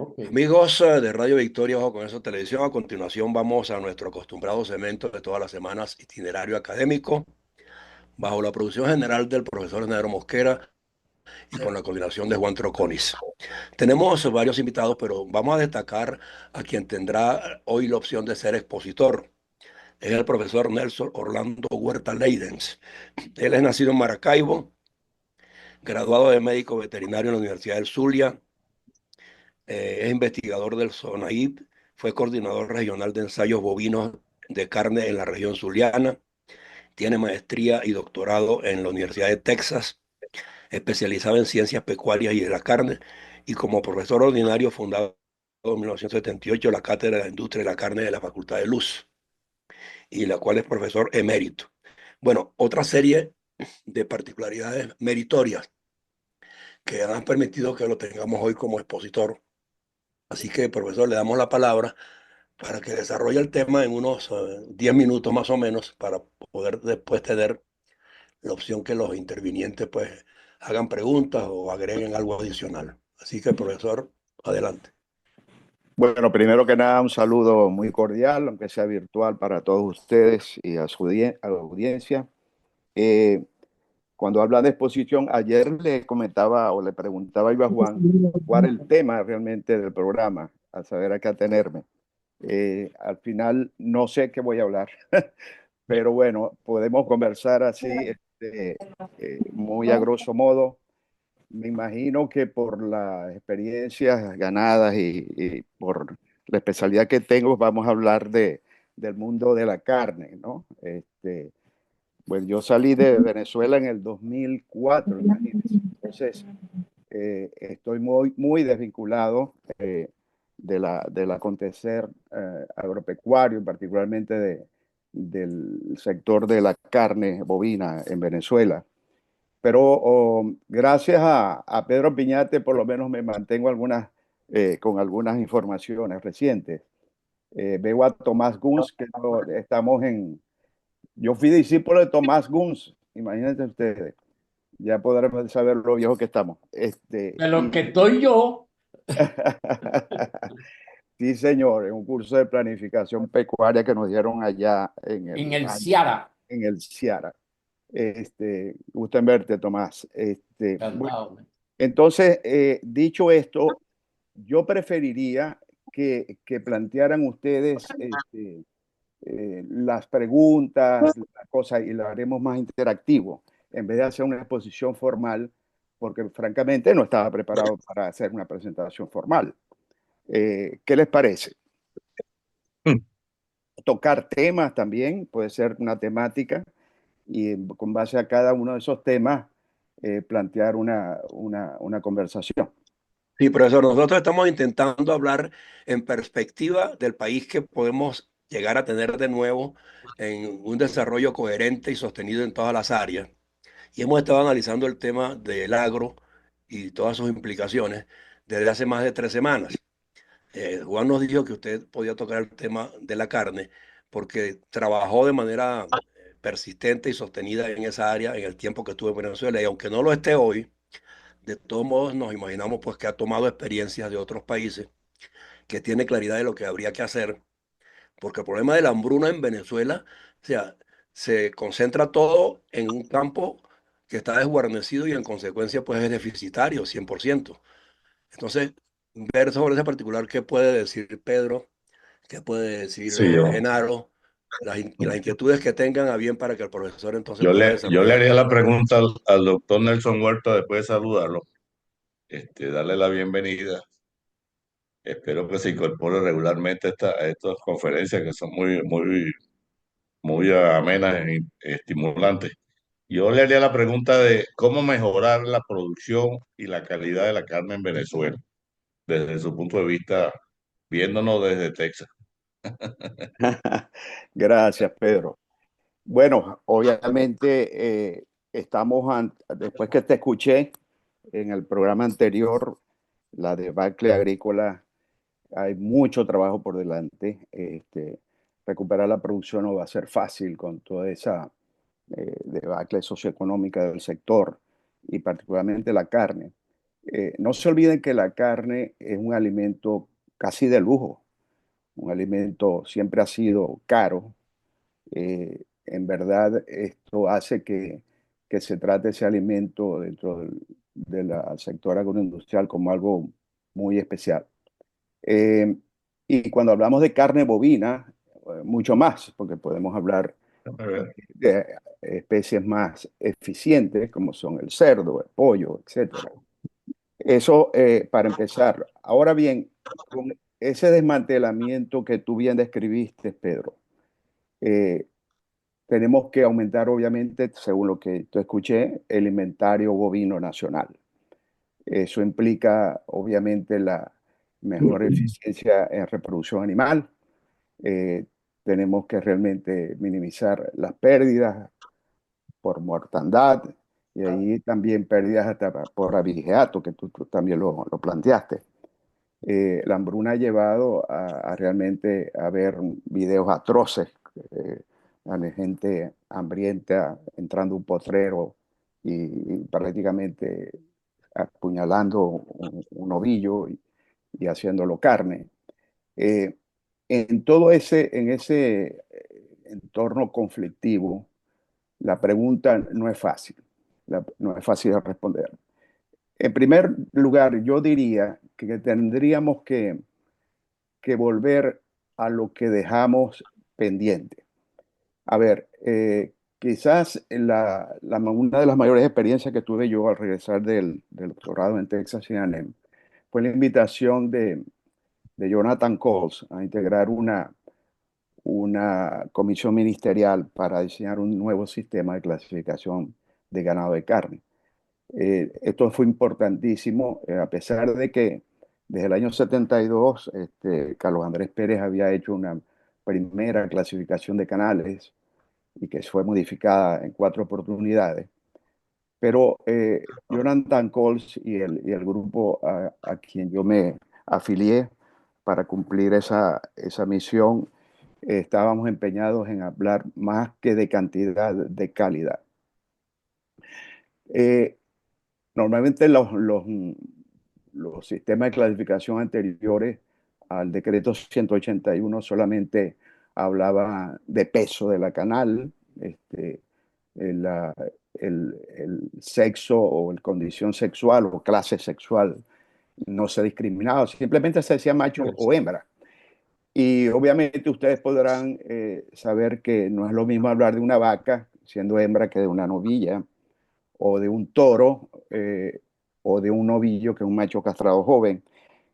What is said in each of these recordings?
Ok. Amigos de Radio Victoria, ojo con eso, televisión. A continuación vamos a nuestro acostumbrado segmento de todas las semanas, itinerario académico, bajo la producción general del profesor Nero Mosquera y con la coordinación de Juan Troconis. Tenemos varios invitados, pero vamos a destacar a quien tendrá hoy la opción de ser expositor. Es el profesor Nelson Orlando Huerta Leidens. Él es nacido en Maracaibo, graduado de médico veterinario en la Universidad del Zulia. Es investigador del SONAIP, fue coordinador regional de ensayos bovinos de carne en la región zuliana, tiene maestría y doctorado en la Universidad de Texas, especializado en ciencias pecuarias y de la carne, y como profesor ordinario fundado en 1978 la Cátedra de la Industria de la Carne de la Facultad de Luz, y la cual es profesor emérito. Bueno, otra serie de particularidades meritorias que han permitido que lo tengamos hoy como expositor. Así que, profesor, le damos la palabra para que desarrolle el tema en unos 10 minutos más o menos para poder después tener la opción que los intervinientes pues hagan preguntas o agreguen algo adicional. Así que, profesor, adelante. Bueno, primero que nada, un saludo muy cordial, aunque sea virtual, para todos ustedes y a la audiencia. Eh, Cuando habla de exposición, ayer le comentaba o le preguntaba yo a Juan cuál es el tema realmente del programa, a saber a qué atenerme. Al final no sé qué voy a hablar, pero bueno, podemos conversar así, muy a grosso modo. Me imagino que por las experiencias ganadas y por la especialidad que tengo, vamos a hablar del mundo de la carne, ¿no? Pues yo salí de Venezuela en el 2004, imagínense. Entonces, estoy muy desvinculado del acontecer agropecuario, particularmente del sector de la carne bovina en Venezuela. Pero gracias a Pedro Piñate, por lo menos me mantengo con algunas informaciones recientes. Veo a Tomás Guns, yo fui discípulo de Tomás Guns, imagínense ustedes, ya podrán saber lo viejo que estamos. De lo que estoy yo, Sí, señor, en un curso de planificación pecuaria que nos dieron allá en el Ciara, en el Ciara. Gusto en verte, Tomás. Bueno, cantado. entonces, dicho esto, yo preferiría que plantearan ustedes las preguntas, las cosas, y lo haremos más interactivo, en vez de hacer una exposición formal, porque francamente no estaba preparado para hacer una presentación formal. ¿Qué les parece? Mm. Tocar temas también, puede ser una temática, y con base a cada uno de esos temas, plantear una conversación. Sí, profesor, nosotros estamos intentando hablar en perspectiva del país que podemos llegar a tener de nuevo en un desarrollo coherente y sostenido en todas las áreas. Y hemos estado analizando el tema del agro y todas sus implicaciones desde hace más de 3 semanas. Juan nos dijo que usted podía tocar el tema de la carne porque trabajó de manera persistente y sostenida en esa área en el tiempo que estuvo en Venezuela. Y aunque no lo esté hoy, de todos modos nos imaginamos pues que ha tomado experiencias de otros países, que tiene claridad de lo que habría que hacer, porque el problema de la hambruna en Venezuela, o sea, se concentra todo en un campo que está desguarnecido y en consecuencia pues es deficitario 100%. Entonces, ver sobre ese particular qué puede decir Pedro, qué puede decir Sí, Genaro, las inquietudes que tengan a bien para que el profesor entonces yo pueda yo le desarrollar el haría la tema. pregunta al doctor Nelson Huerta después de saludarlo, darle la bienvenida. Espero que se incorpore regularmente a estas conferencias que son muy amenas y estimulantes. Yo le haría la pregunta de cómo mejorar la producción y la calidad de la carne en Venezuela, desde su punto de vista, viéndonos desde Texas. Gracias, Pedro. Bueno, obviamente después que te escuché en el programa anterior, la debacle agrícola, hay mucho trabajo por delante. Recuperar la producción no va a ser fácil con toda esa debacle socioeconómica del sector y particularmente la carne. No se olviden que la carne es un alimento casi de lujo, un alimento siempre ha sido caro. En verdad, esto hace que se trate ese alimento dentro del sector agroindustrial como algo muy especial. Eh, y cuando hablamos de carne bovina, mucho más, porque podemos hablar Déjame ver. de especies más eficientes, como son el cerdo, el pollo, etcétera. Eso para empezar. Ahora bien, con ese desmantelamiento que tú bien describiste, Pedro, eh, tenemos que aumentar, obviamente, según lo que te escuché, el inventario bovino nacional. Eso implica, obviamente, la mejor eficiencia en reproducción animal. Eh, Tenemos que realmente minimizar las pérdidas por mortandad y ahí también pérdidas hasta por abigeato, que tú también lo planteaste. La hambruna ha llevado a realmente a ver videos atroces, eh, a la gente hambrienta entrando a un potrero y prácticamente apuñalando un ovillo y haciéndolo carne. Eh, en ese entorno conflictivo, la pregunta no es fácil, no es fácil de responder. En primer lugar, yo diría que tendríamos que volver a lo que dejamos pendiente. A ver, quizás una de las mayores experiencias que tuve yo al regresar del doctorado en Texas A&M fue la invitación de Jonathan Coles a integrar una comisión ministerial para diseñar un nuevo sistema de clasificación de ganado de carne. Esto fue importantísimo, a pesar de que desde el año 72 Carlos Andrés Pérez había hecho una primera clasificación de canales y que fue modificada en 4 oportunidades. Pero Jonathan Coles y el grupo a quien yo me afilié para cumplir esa misión, estábamos empeñados en hablar más que de cantidad, de calidad. Eh, Normalmente los sistemas de clasificación anteriores al decreto 181 solamente hablaba de peso de la canal, el, la- el sexo o el condición sexual o clase sexual no se discriminaba, simplemente se decía macho o hembra. Y obviamente ustedes podrán saber que no es lo mismo hablar de una vaca siendo hembra que de una novilla o de un toro o de un novillo que es un macho castrado joven.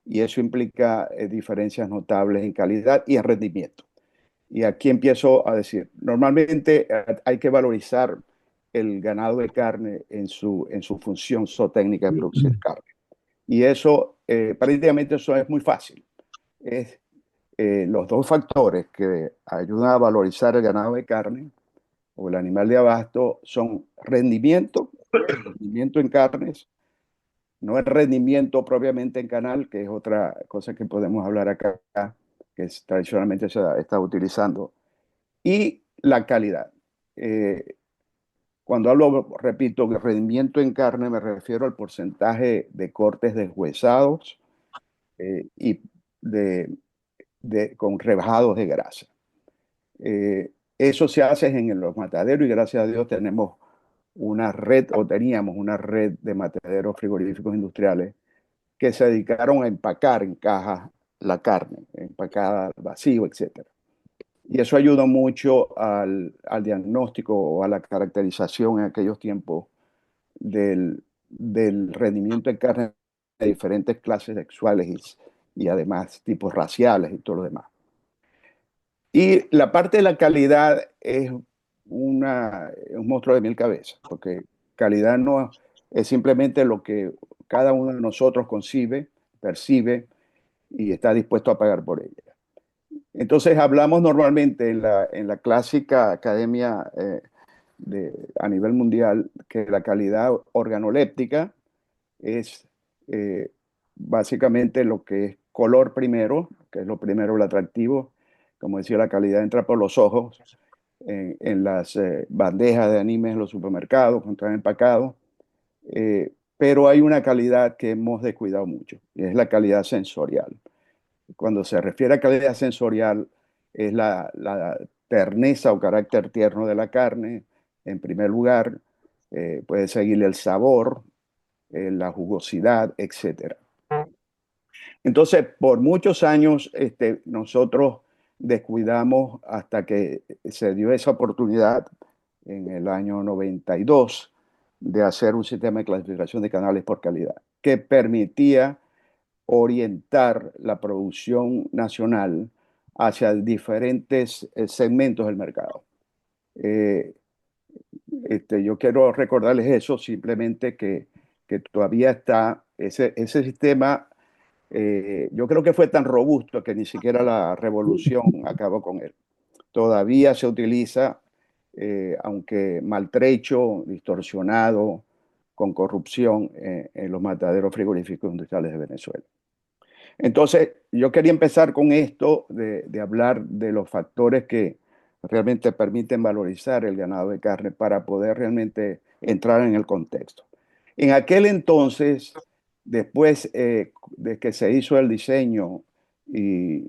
Y eso implica diferencias notables en calidad y en rendimiento. Y aquí empiezo a decir, normalmente hay que valorizar el ganado de carne en su función zootécnica de producir carne. Y eso, prácticamente eso es muy fácil. Es los dos factores que ayudan a valorizar el ganado de carne o el animal de abasto son rendimiento en carnes, no el rendimiento propiamente en canal, que es otra cosa que podemos hablar acá, que tradicionalmente se está utilizando, y la calidad. Eh, Cuando hablo, repito, de rendimiento en carne, me refiero al porcentaje de cortes deshuesados y de, con rebajados de grasa. Eso se hace en los mataderos y gracias a Dios tenemos una red o teníamos una red de mataderos frigoríficos industriales que se dedicaron a empacar en cajas la carne, empacada al vacío, etcétera. Y eso ayudó mucho al diagnóstico o a la caracterización en aquellos tiempos del rendimiento en carne de diferentes clases sexuales y además tipos raciales y todo lo demás. Y la parte de la calidad es un monstruo de mil cabezas, porque calidad no es simplemente lo que cada uno de nosotros concibe, percibe y está dispuesto a pagar por ella. Entonces hablamos normalmente en la clásica academia a nivel mundial que la calidad organoléptica es eh, básicamente lo que es color primero, que es lo primero, el atractivo. Como decía, la calidad entra por los ojos en las bandejas de anime en los supermercados, cuando están empacados. pero hay una calidad que hemos descuidado mucho, y es la calidad sensorial. Cuando se refiere a calidad sensorial, es la terneza o carácter tierno de la carne, en primer lugar, puede seguirle el sabor, la jugosidad, etcétera. Entonces, por muchos años, nosotros descuidamos hasta que se dio esa oportunidad en el año 92 de hacer un sistema de clasificación de canales por calidad que permitía orientar la producción nacional hacia diferentes segmentos del mercado. Eh, yo quiero recordarles eso, simplemente que todavía está ese sistema. Yo creo que fue tan robusto que ni siquiera la revolución acabó con él. Todavía se utiliza, aunque maltrecho, distorsionado, con corrupción, en los mataderos frigoríficos industriales de Venezuela. Entonces, yo quería empezar con esto de hablar de los factores que realmente permiten valorizar el ganado de carne para poder realmente entrar en el contexto. En aquel entonces, después de que se hizo el diseño y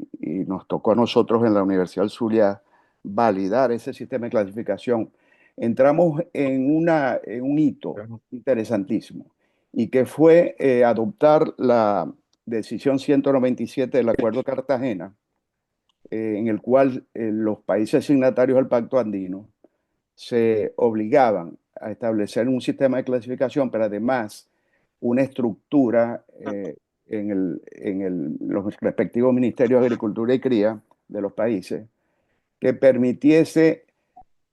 nos tocó a nosotros en la Universidad del Zulia validar ese sistema de clasificación, entramos en un hito interesantísimo y que fue adoptar la decisión 197 del Acuerdo de Cartagena, en el cual los países signatarios del Pacto Andino se obligaban a establecer un sistema de clasificación, pero además una estructura los respectivos ministerios de Agricultura y Cría de los países que permitiese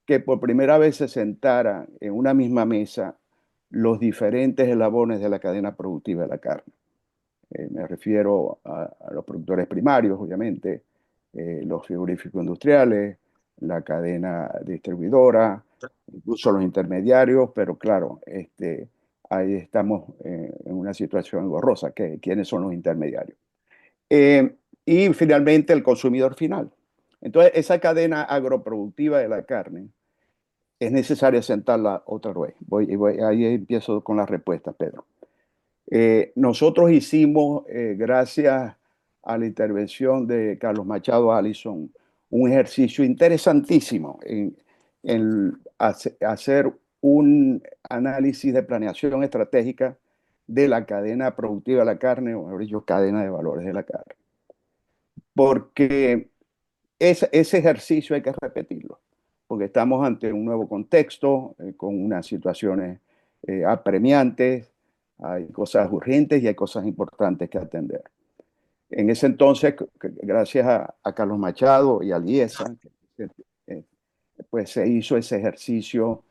que por primera vez se sentaran en una misma mesa los diferentes eslabones de la cadena productiva de la carne. Me refiero a los productores primarios, obviamente, los frigoríficos industriales, la cadena distribuidora, incluso los intermediarios, pero claro, ahí estamos en una situación engorrosa, ¿quiénes son los intermediarios? Y finalmente el consumidor final. Entonces, esa cadena agroproductiva de la carne es necesario sentarla otra vez. Ahí empiezo con la respuesta, Pedro. Nosotros hicimos, gracias a la intervención de Carlos Machado Allison, un ejercicio interesantísimo en hacer un análisis de planeación estratégica de la cadena productiva de la carne, o mejor dicho, cadena de valores de la carne. Porque ese ejercicio hay que repetirlo, porque estamos ante un nuevo contexto, con unas situaciones apremiantes, hay cosas urgentes y hay cosas importantes que atender. En ese entonces, gracias a Carlos Machado y a Liesa, pues se hizo ese ejercicio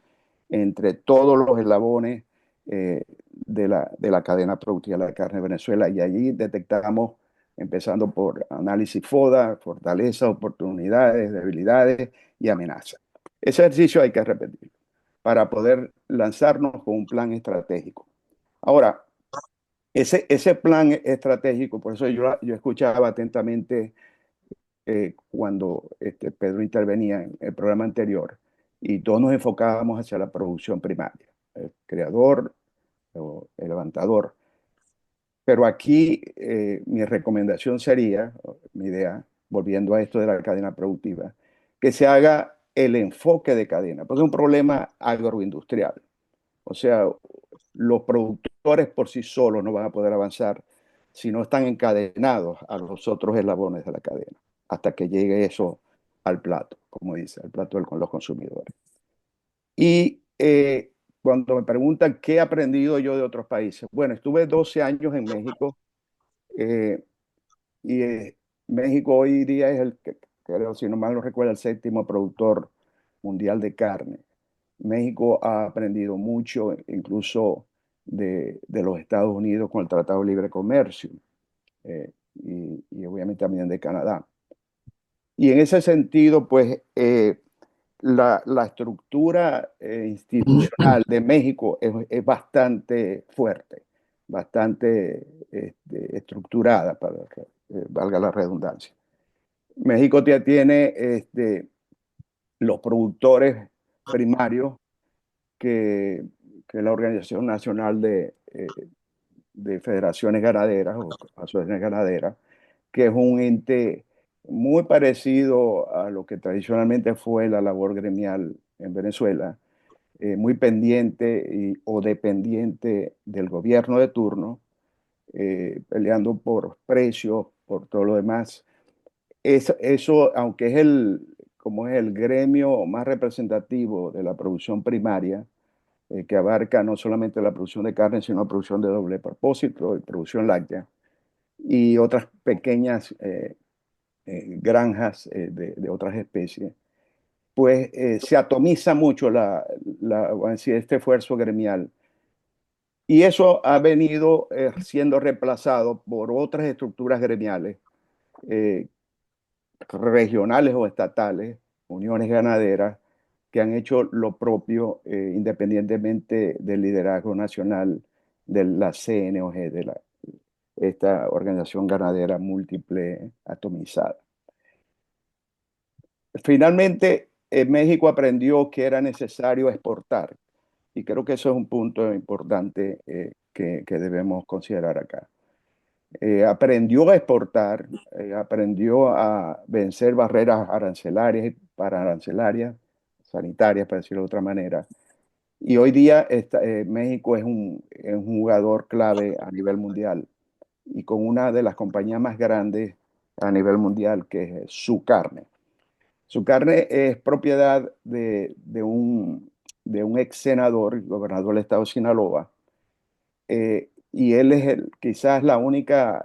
entre todos los eslabones de la cadena productiva de la carne de Venezuela, y allí detectamos, empezando por análisis FODA, fortalezas, oportunidades, debilidades y amenazas. Ese ejercicio hay que repetirlo para poder lanzarnos con un plan estratégico. Ahora, ese plan estratégico, por eso yo escuchaba atentamente cuando Pedro intervenía en el programa anterior, y todos nos enfocábamos hacia la producción primaria, el creador o el levantador. Pero aquí mi recomendación sería, mi idea, volviendo a esto de la cadena productiva, que se haga el enfoque de cadena, porque es un problema agroindustrial. O sea, los productores por sí solos no van a poder avanzar si no están encadenados a los otros eslabones de la cadena, hasta que llegue eso al plato, como dice, al plato con los consumidores. Y cuando me preguntan qué he aprendido yo de otros países, bueno, estuve 12 años en México, y México hoy día es creo, si no mal no recuerdo, el séptimo productor mundial de carne. México ha aprendido mucho, incluso de los Estados Unidos con el Tratado de Libre Comercio, y obviamente también de Canadá. Y en ese sentido, pues, la estructura institucional de México es bastante fuerte, bastante estructurada, para valga la redundancia. México tiene los productores primarios que la Organización Nacional de de federaciones ganaderas o asociaciones ganaderas, que es un ente muy parecido a lo que tradicionalmente fue la labor gremial en Venezuela, muy pendiente o dependiente del gobierno de turno, peleando por precios, por todo lo demás. Eso, aunque como es el gremio más representativo de la producción primaria, que abarca no solamente la producción de carne, sino la producción de doble propósito y producción láctea, y otras pequeñas granjas de otras especies, pues se atomiza mucho vamos a decir, este esfuerzo gremial. Y eso ha venido siendo reemplazado por otras estructuras gremiales, eh, regionales o estatales, uniones ganaderas, que han hecho lo propio independientemente del liderazgo nacional de la CNOG, esta organización ganadera múltiple atomizada. Finalmente, México aprendió que era necesario exportar, y creo que eso es un punto importante que debemos considerar acá. Aprendió a exportar, aprendió a vencer barreras arancelarias y pararancelarias, sanitarias, para decirlo de otra manera. Y hoy día México es un jugador clave a nivel mundial y con una de las compañías más grandes a nivel mundial, que es Su Carne. Su Carne es propiedad de un ex senador, gobernador del estado de Sinaloa, y él es quizás la única,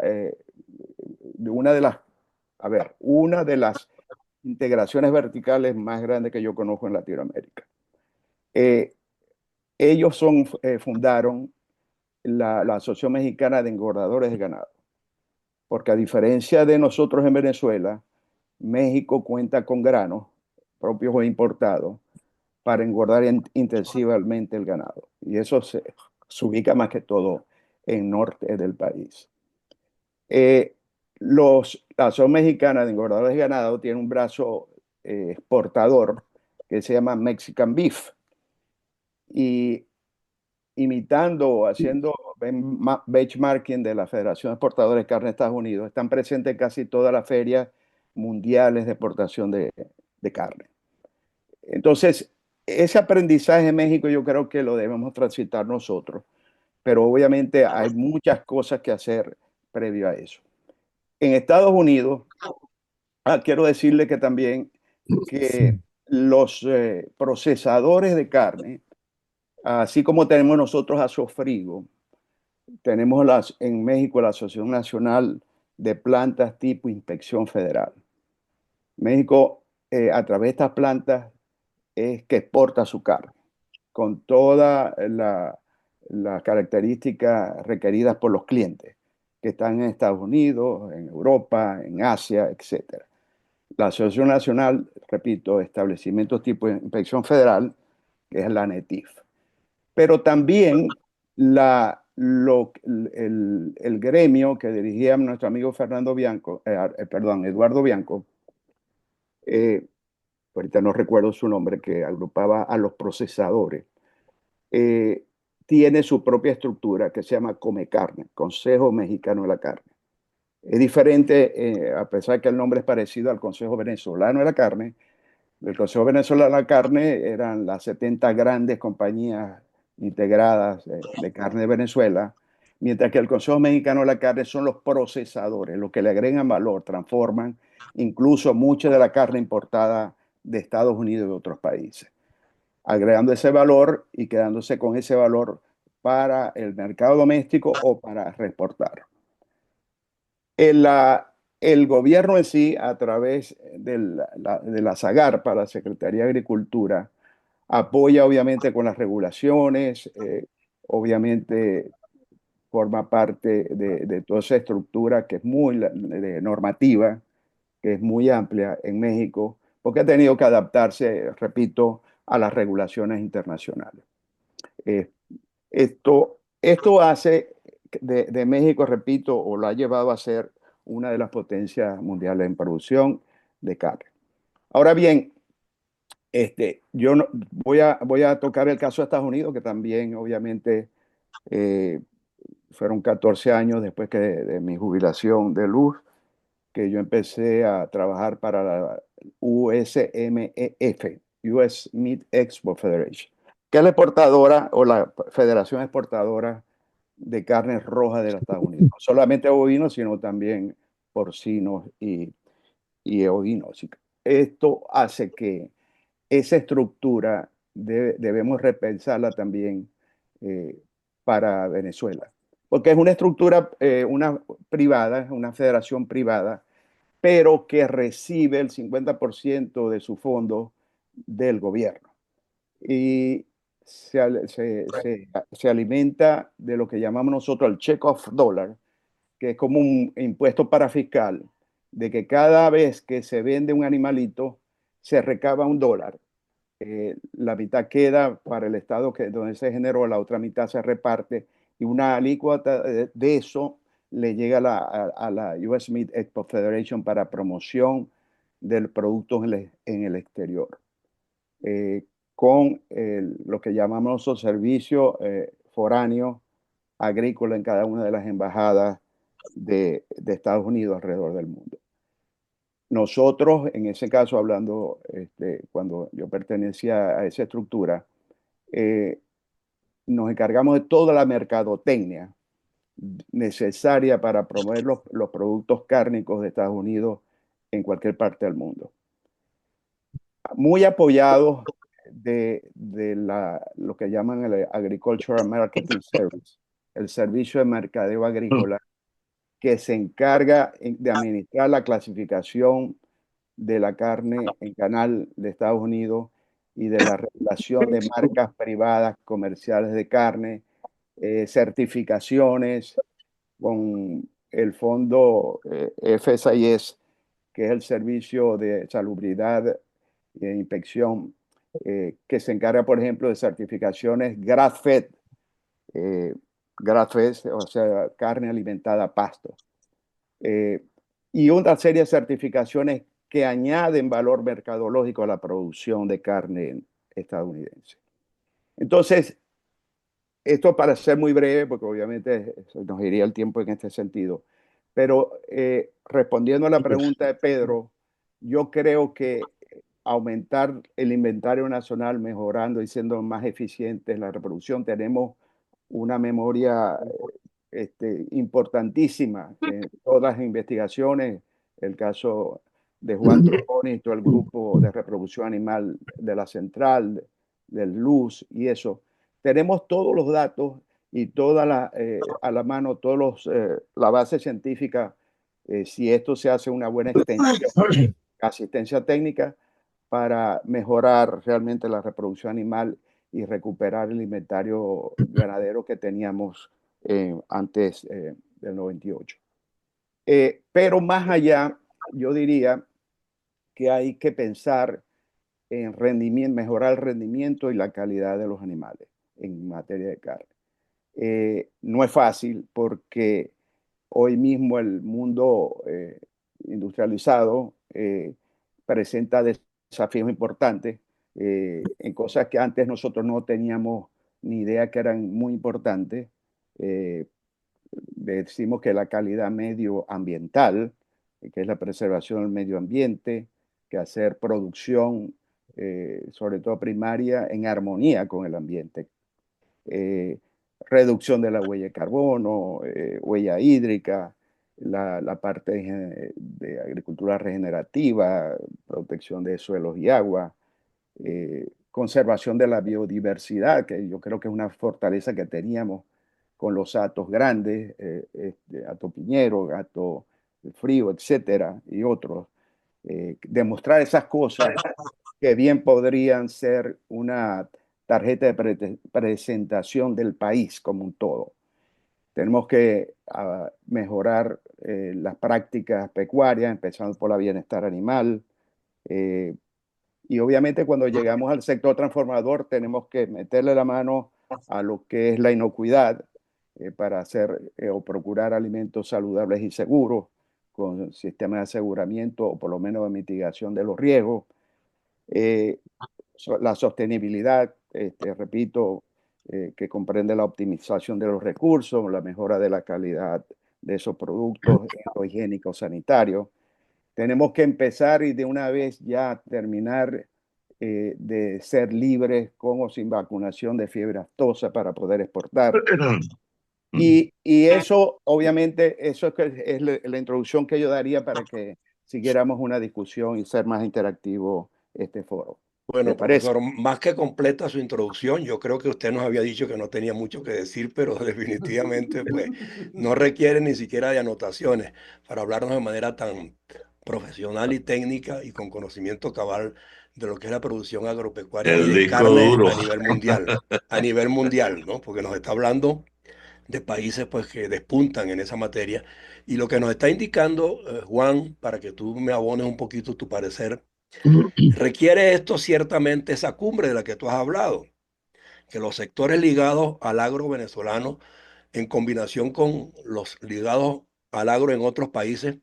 una de las integraciones verticales más grandes que yo conozco en Latinoamérica. Eh, ellos fundaron la Asociación Mexicana de Engordadores de Ganado, porque a diferencia de nosotros en Venezuela, México cuenta con granos propios o importados para engordar intensivamente el ganado. Y eso se ubica más que todo en norte del país. La Asociación Mexicana de Engordadores de Ganado tiene un brazo exportador que se llama Mexican Beef. Y imitando, haciendo benchmarking de la Federación de Exportadores de Carne de Estados Unidos, están presentes en casi todas las ferias mundiales de exportación de carne. Entonces, ese aprendizaje en México yo creo que lo debemos transitar nosotros, pero obviamente hay muchas cosas que hacer previo a eso. En Estados Unidos, quiero decirle que también que los procesadores de carne, así como tenemos nosotros a Sofrigo, tenemos en México la Asociación Nacional de Plantas tipo Inspección Federal. México, a través de estas plantas, es que exporta su carne, con todas las características requeridas por los clientes que están en Estados Unidos, en Europa, en Asia, etc. La Asociación Nacional, repito, establecimientos tipo de inspección federal, que es la NETIF. Pero también el gremio que dirigía nuestro amigo Eduardo Bianco, ahorita no recuerdo su nombre, que agrupaba a los procesadores, tiene su propia estructura que se llama Come Carne, Consejo Mexicano de la Carne. Es diferente, a pesar que el nombre es parecido al Consejo Venezolano de la Carne. El Consejo Venezolano de la Carne eran las 70 grandes compañías integradas de carne de Venezuela, mientras que el Consejo Mexicano de la Carne son los procesadores, los que le agregan valor, transforman incluso mucha de la carne importada de Estados Unidos y de otros países, agregando ese valor y quedándose con ese valor para el mercado doméstico o para reexportar. El gobierno en sí, a través de la SAGARPA, la Secretaría de Agricultura, apoya obviamente con las regulaciones, obviamente forma parte de toda esa estructura que es muy normativa, que es muy amplia en México, porque ha tenido que adaptarse, repito, a las regulaciones internacionales. Eh, esto hace de México, repito, o lo ha llevado a ser una de las potencias mundiales en producción de carne. Ahora bien, yo voy a tocar el caso de Estados Unidos, que también obviamente fueron 14 años después de mi jubilación de luz, que yo empecé a trabajar para la USMEF, US Meat Export Federation, que es la exportadora o la Federación Exportadora de Carnes Rojas de los Estados Unidos. No solamente bovinos, sino también porcinos y ovinos. Esto hace que esa estructura debemos repensarla también eh, para Venezuela, porque es una estructura una privada, una federación privada, pero que recibe el 50% de su fondo del gobierno y se alimenta de lo que llamamos nosotros el check-off dollar, que es como un impuesto parafiscal, de que cada vez que se vende un animalito se recaba $1. La mitad queda para el estado donde se generó, la otra mitad se reparte y una alícuota de eso le llega a la US Meat Export Federation para promoción del producto en el exterior. Con lo que llamamos los servicios foráneos agrícolas en cada una de las embajadas de Estados Unidos alrededor del mundo. Nosotros, en ese caso, hablando, cuando yo pertenecía a esa estructura, eh, nos encargamos de toda la mercadotecnia necesaria para promover los productos cárnicos de Estados Unidos en cualquier parte del mundo. Muy apoyados de lo que llaman el Agricultural Marketing Service, el servicio de mercadeo agrícola, que se encarga de administrar la clasificación de la carne en canal de Estados Unidos y de la regulación de marcas privadas comerciales de carne, certificaciones con el fondo FSIS, que es el Servicio de Salubridad e Inspección, que se encarga, por ejemplo, de certificaciones grass-fed, eh, o sea, carne alimentada a pasto. Y una serie de certificaciones que añaden valor mercadológico a la producción de carne estadounidense. Entonces, esto para ser muy breve, porque obviamente nos iría el tiempo en este sentido, pero respondiendo a la pregunta de Pedro, yo creo que aumentar el inventario nacional, mejorando y siendo más eficientes en la reproducción, tenemos una memoria importantísima en todas las investigaciones, el caso de Juan Trujoni, todo el grupo de reproducción animal de la central, del Luz y eso. Tenemos todos los datos y a la mano, la base científica, si esto se hace una buena asistencia técnica para mejorar realmente la reproducción animal y recuperar el inventario ganadero que teníamos antes del 98. Pero más allá, yo diría que hay que pensar en mejorar el rendimiento y la calidad de los animales en materia de carne. No es fácil porque hoy mismo el mundo industrializado presenta desafíos importantes en cosas que antes nosotros no teníamos ni idea que eran muy importantes. Decimos que la calidad medioambiental, que es la preservación del medio ambiente, que hacer producción, sobre todo primaria, en armonía con el ambiente. Reducción de la huella de carbono, huella hídrica, la parte de agricultura regenerativa, protección de suelos y agua, conservación de la biodiversidad, que yo creo que es una fortaleza que teníamos con los hatos grandes, hato piñero, hato frío, etcétera, y otros. Demostrar esas cosas que bien podrían ser una tarjeta de presentación del país como un todo. Tenemos que mejorar las prácticas pecuarias, empezando por la bienestar animal. Y obviamente cuando llegamos al sector transformador tenemos que meterle la mano a lo que es la inocuidad para hacer o procurar alimentos saludables y seguros con sistemas de aseguramiento o por lo menos de mitigación de los riesgos. La sostenibilidad, repito, que comprende la optimización de los recursos, la mejora de la calidad de esos productos higiénicos sanitarios. Tenemos que empezar y de una vez ya terminar de ser libres con o sin vacunación de fiebre aftosa para poder exportar. Y eso, obviamente, eso es la introducción que yo daría para que siguiéramos una discusión y ser más interactivo este foro. Bueno, parece? profesor, más que completa su introducción, yo creo que usted nos había dicho que no tenía mucho que decir, pero definitivamente pues no requiere ni siquiera de anotaciones para hablarnos de manera tan profesional y técnica y con conocimiento cabal de lo que es la producción agropecuaria y El de disco carne duro. a nivel mundial, ¿no? Porque nos está hablando de países pues que despuntan en esa materia y lo que nos está indicando Juan, para que tú me abones un poquito tu parecer. Requiere esto ciertamente esa cumbre de la que tú has hablado, que los sectores ligados al agro venezolano, en combinación con los ligados al agro en otros países,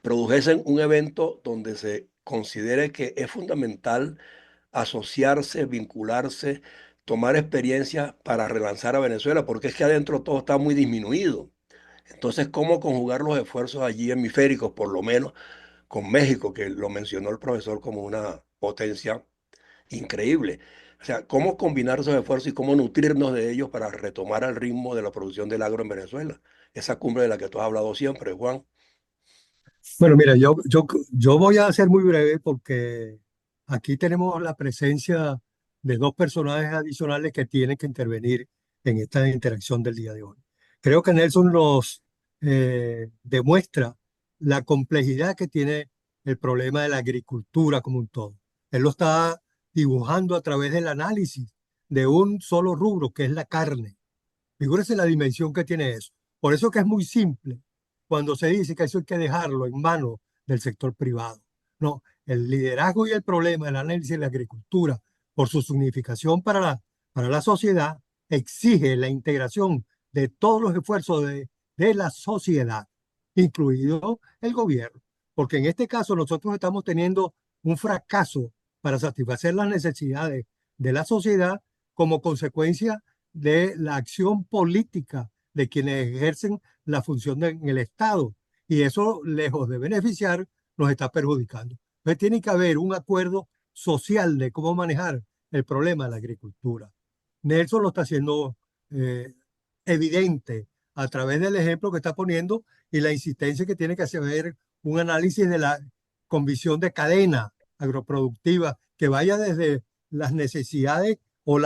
produjesen un evento donde se considere que es fundamental asociarse, vincularse, tomar experiencia para relanzar a Venezuela, porque es que adentro todo está muy disminuido. Entonces, ¿cómo conjugar los esfuerzos allí hemisféricos, por lo menos con México, que lo mencionó el profesor como una potencia increíble? O sea, cómo combinar esos esfuerzos y cómo nutrirnos de ellos para retomar el ritmo de la producción del agro en Venezuela. Esa cumbre de la que tú has hablado siempre, Juan. Bueno, mira, yo voy a ser muy breve porque aquí tenemos la presencia de dos personajes adicionales que tienen que intervenir en esta interacción del día de hoy. Creo que Nelson nos demuestra la complejidad que tiene el problema de la agricultura como un todo. Él lo está dibujando a través del análisis de un solo rubro, que es la carne. Figúrese la dimensión que tiene eso. Por eso que es muy simple cuando se dice que eso hay que dejarlo en manos del sector privado. No, el liderazgo y el problema del análisis de la agricultura, por su significación para la sociedad, exige la integración de todos los esfuerzos de la sociedad, incluido el gobierno. Porque en este caso nosotros estamos teniendo un fracaso para satisfacer las necesidades de la sociedad como consecuencia de la acción política de quienes ejercen la función en el Estado. Y eso, lejos de beneficiar, nos está perjudicando. Entonces tiene que haber un acuerdo social de cómo manejar el problema de la agricultura. Nelson lo está haciendo eh, evidente a través del ejemplo que está poniendo y la insistencia que tiene que hacer un análisis de la con visión de cadena agroproductiva que vaya desde las necesidades o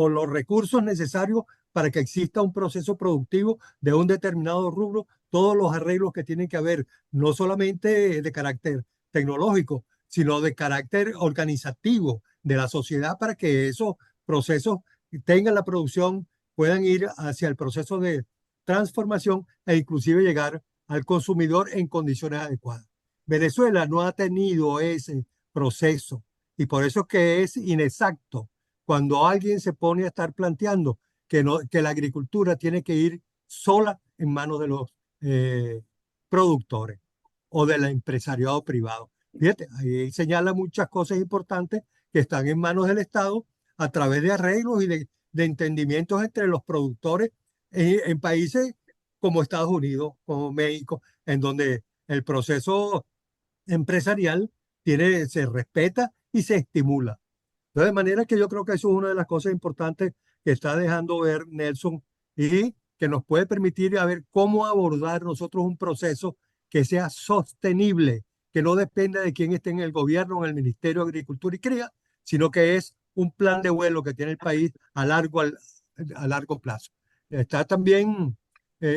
los recursos necesarios para que exista un proceso productivo de un determinado rubro, todos los arreglos que tienen que haber, no solamente de carácter tecnológico, sino de carácter organizativo de la sociedad para que esos procesos tengan la producción, puedan ir hacia el proceso de transformación e inclusive llegar al consumidor en condiciones adecuadas. Venezuela no ha tenido ese proceso y por eso es que es inexacto cuando alguien se pone a estar planteando que la agricultura tiene que ir sola en manos de los productores o del empresariado privado. Fíjate, ahí señala muchas cosas importantes que están en manos del Estado a través de arreglos y de entendimientos entre los productores en países como Estados Unidos, como México, en donde el proceso empresarial se respeta y se estimula. Entonces, de manera que yo creo que eso es una de las cosas importantes que está dejando ver Nelson y que nos puede permitir a ver cómo abordar nosotros un proceso que sea sostenible, que no dependa de quién esté en el gobierno, en el Ministerio de Agricultura y Cría, sino que es un plan de vuelo que tiene el país a largo plazo. Está también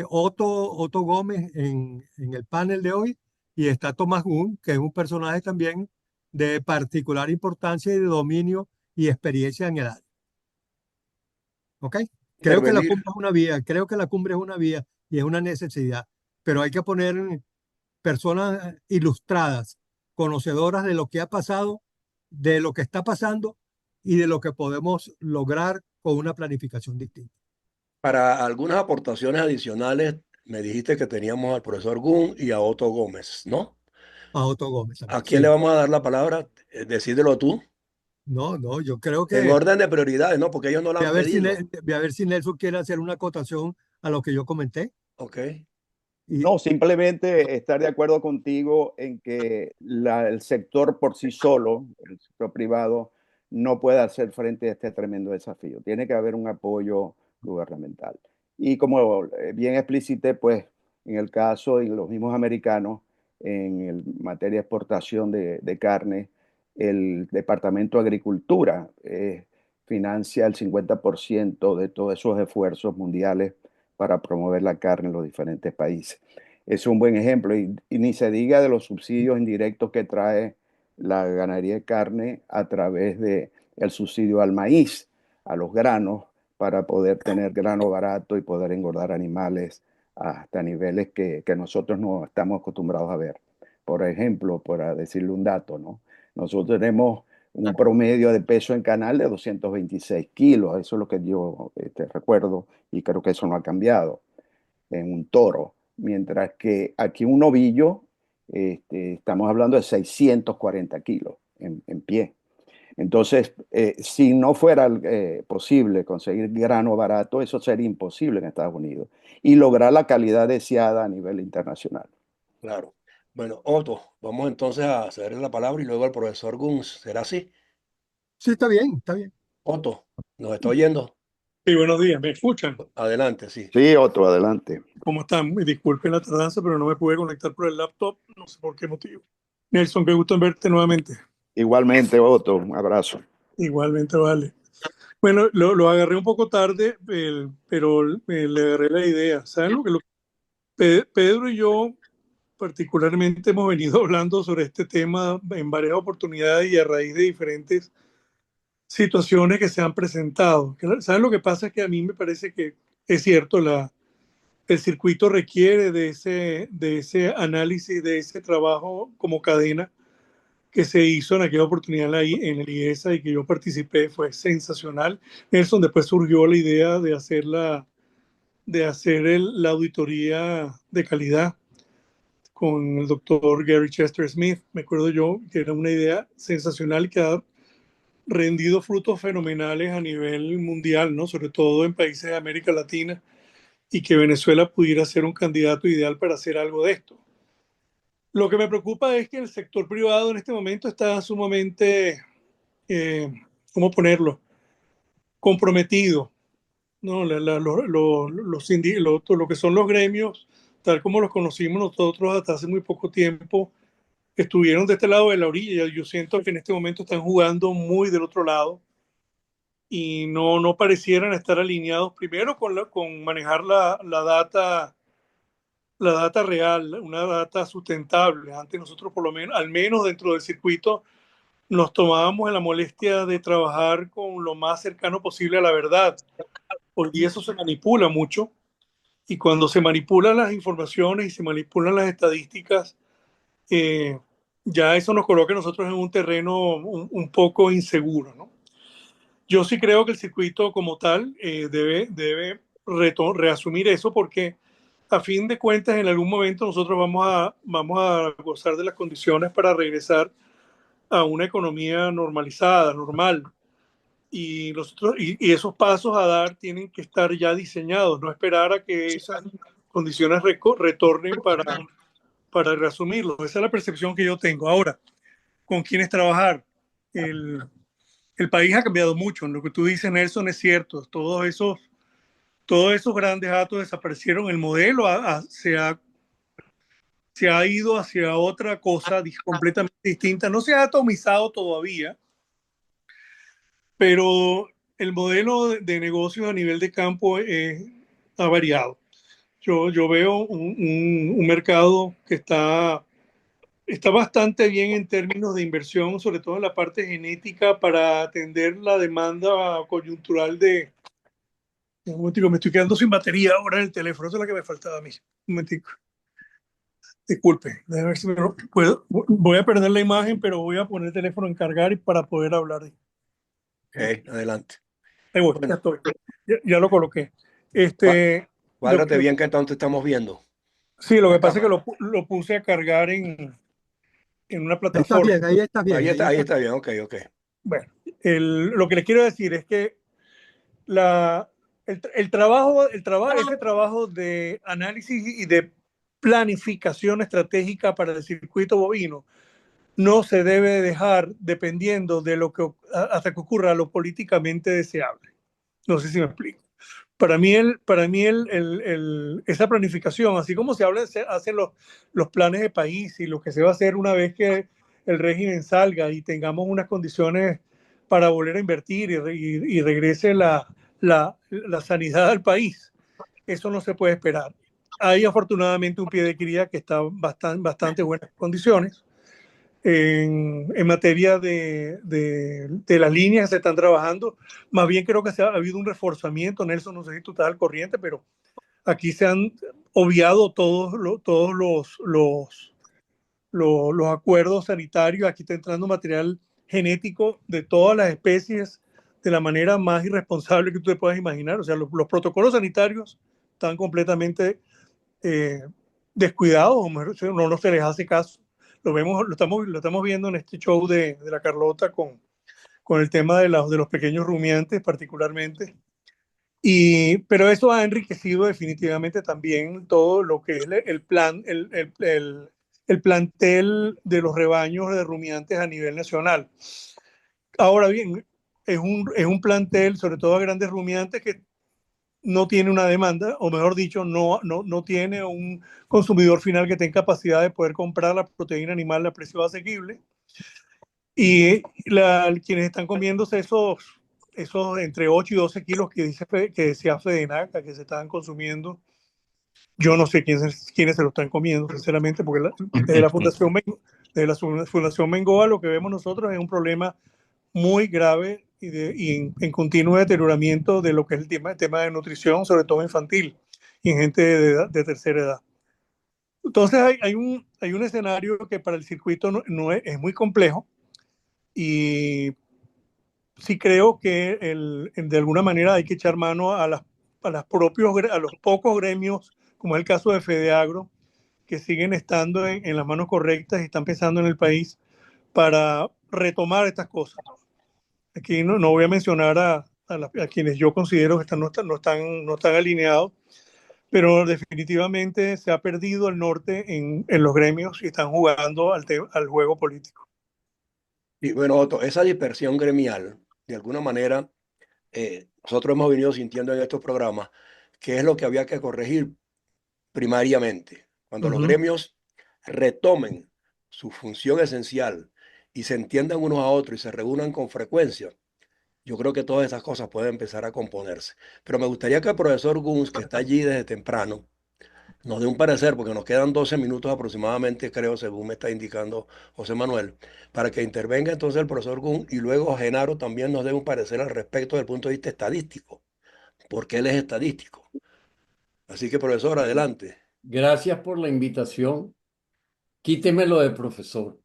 Otto Gómez en el panel de hoy y está Tomás Gunn, que es un personaje también de particular importancia y de dominio y experiencia en el área. ¿Ok? Creo que la Intervenir. cumbre es una vía, creo que la cumbre es una vía y es una necesidad, pero hay que poner personas ilustradas, conocedoras de lo que ha pasado, de lo que está pasando y de lo que podemos lograr con una planificación distinta. Para algunas aportaciones adicionales, me dijiste que teníamos al profesor Gunn y a Otto Gómez, ¿no? A Otto Gómez ¿A también. quién le Sí. vamos a dar la palabra? Decídelo tú. No, yo creo En que orden de prioridades, ¿no? Porque ellos no lo voy a han ver si, pedido. voy a ver si Nelson quiere hacer una acotación a lo que yo comenté. Ok, Y No, simplemente estar de acuerdo contigo en que el sector por sí solo, el sector privado, no puede hacer frente a este tremendo desafío. Tiene que haber un apoyo gubernamental. Y como bien explicité, pues en el caso de los mismos americanos, en materia de exportación de carne, el Departamento de Agricultura financia el 50% de todos esos esfuerzos mundiales para promover la carne en los diferentes países. Es un buen ejemplo y ni se diga de los subsidios indirectos que trae la ganadería de carne a través de el subsidio al maíz, a los granos, para poder tener grano barato y poder engordar animales hasta niveles que nosotros no estamos acostumbrados a ver. Por ejemplo, para decirle un dato, ¿no? Nosotros tenemos un promedio de peso en canal de 226 kilos, eso es lo que yo recuerdo y creo que eso no ha cambiado en un toro, mientras que aquí un novillo, estamos hablando de 640 kilos en pie. Entonces, si no fuera posible conseguir grano barato, eso sería imposible en Estados Unidos y lograr la calidad deseada a nivel internacional. claro. Bueno, Otto, vamos entonces a cederle la palabra y luego al profesor Guns. ¿Será así? sí, está bien, está bien. Otto, ¿nos está oyendo? Sí, buenos días, ¿me escuchan? Adelante, sí. Sí, otro, adelante. ¿Cómo están? Me disculpen la tardanza, pero no me pude conectar por el laptop, no sé por qué motivo. Nelson, qué gusto en verte nuevamente. Igualmente, otro, un abrazo. Igualmente, vale. Bueno, lo agarré un poco tarde, pero le agarré la idea. ¿Saben Pedro y yo particularmente hemos venido hablando sobre este tema en varias oportunidades y a raíz de diferentes situaciones que se han presentado? ¿Saben lo que pasa? Es que a mí me parece que es cierto, el circuito requiere de ese análisis, de ese trabajo como cadena que se hizo en aquella oportunidad en el IESA y que yo participé, fue sensacional. Nelson, después surgió la idea de hacer la auditoría de calidad con el doctor Gary Chester Smith. Me acuerdo yo que era una idea sensacional que ha rendido frutos fenomenales a nivel mundial, ¿no? Sobre todo en países de América Latina, y que Venezuela pudiera ser un candidato ideal para hacer algo de esto. Lo que me preocupa es que el sector privado en este momento está sumamente, ¿cómo ponerlo? Comprometido, ¿no? Lo que son los gremios, tal como los conocimos nosotros hasta hace muy poco tiempo, estuvieron de este lado de la orilla. Yo siento que en este momento están jugando muy del otro lado y no parecieran estar alineados primero con manejar la data real, una data sustentable. Antes nosotros por lo menos, al menos dentro del circuito, nos tomábamos en la molestia de trabajar con lo más cercano posible a la verdad. Hoy día eso se manipula mucho y cuando se manipulan las informaciones y se manipulan las estadísticas, eh, ya eso nos coloca a nosotros en un terreno un poco inseguro, ¿no? Yo sí creo que el circuito como tal debe reasumir eso porque a fin de cuentas en algún momento nosotros vamos a gozar de las condiciones para regresar a una economía normalizada, normal. Y esos pasos a dar tienen que estar ya diseñados, no esperar a que esas condiciones retornen para reasumirlo. Esa es la percepción que yo tengo. Ahora, ¿con quiénes trabajar? El país ha cambiado mucho. Lo que tú dices, Nelson, es cierto. Todos esos grandes datos desaparecieron. El modelo se ha ido hacia otra cosa completamente distinta. No se ha atomizado todavía, pero el modelo de negocios a nivel de campo ha variado. Yo veo un mercado que está bastante bien en términos de inversión, sobre todo en la parte genética, para atender la demanda coyuntural de... Un momentico, me estoy quedando sin batería ahora en el teléfono, eso es lo que me faltaba a mí. Un momentico. Disculpe, déjame ver si me lo puedo. Voy a perder la imagen, pero voy a poner el teléfono en cargar para poder hablar. Ok, adelante. Ahí voy, ya Bueno, estoy. Ya lo coloqué. cuádrate bien que entonces estamos viendo. Sí, lo La que pasa es que cámara. lo puse a cargar en una Ahí está plataforma. bien, ahí está bien, ahí Ahí está está bien, ok, ok. Bueno, Lo que les quiero decir es que ese trabajo de análisis y de planificación estratégica para el circuito bovino no se debe dejar dependiendo de hasta que ocurra lo políticamente deseable. No sé si me explico. Para mí, esa planificación, así como se hacen los planes de país y lo que se va a hacer una vez que el régimen salga y tengamos unas condiciones para volver a invertir y regrese la sanidad al país, eso no se puede esperar. Hay afortunadamente un pie de cría que está en bastante buenas condiciones en materia de las líneas que se están trabajando. Más bien creo que ha habido un reforzamiento, Nelson, no sé si tú estás al corriente, pero aquí se han obviado todos los acuerdos sanitarios. Aquí está entrando material genético de todas las especies de la manera más irresponsable que tú te puedas imaginar. O sea, los protocolos sanitarios están completamente descuidados, o mejor, no se les hace caso. Lo estamos viendo en este show de la Carlota con el tema de los pequeños rumiantes particularmente. Pero eso ha enriquecido definitivamente también todo lo que es el plantel de los rebaños de rumiantes a nivel nacional. Ahora bien, es un plantel, sobre todo a grandes rumiantes, que no tiene una demanda, o mejor dicho, no tiene un consumidor final que tenga capacidad de poder comprar la proteína animal a precio asequible. Y quienes están comiéndose esos entre 8 y 12 kilos que decía Fedenaca que se estaban consumiendo, yo no sé quiénes se lo están comiendo, sinceramente, porque desde la Fundación Mengoa lo que vemos nosotros es un problema muy grave y en continuo deterioramiento de lo que es el tema de nutrición, sobre todo infantil y en gente de tercera edad. Entonces hay un escenario que para el circuito no es muy complejo, y sí creo que de alguna manera hay que echar mano a los pocos gremios, como es el caso de Fedeagro, que siguen estando en las manos correctas y están pensando en el país para retomar estas cosas. Aquí no voy a mencionar a quienes yo considero que no están alineados, pero definitivamente se ha perdido el norte en los gremios y están jugando al juego político. Y bueno, Otto, esa dispersión gremial, de alguna manera, nosotros hemos venido sintiendo en estos programas que es lo que había que corregir primariamente. Cuando los gremios retomen su función esencial y se entiendan unos a otros y se reúnan con frecuencia, yo creo que todas esas cosas pueden empezar a componerse. Pero me gustaría que el profesor Guns, que está allí desde temprano, nos dé un parecer, porque nos quedan 12 minutos aproximadamente, creo, según me está indicando José Manuel, para que intervenga entonces el profesor Guns y luego Genaro también nos dé un parecer al respecto desde el punto de vista estadístico, porque él es estadístico. Así que, profesor, adelante. Gracias por la invitación. Quítemelo de profesor.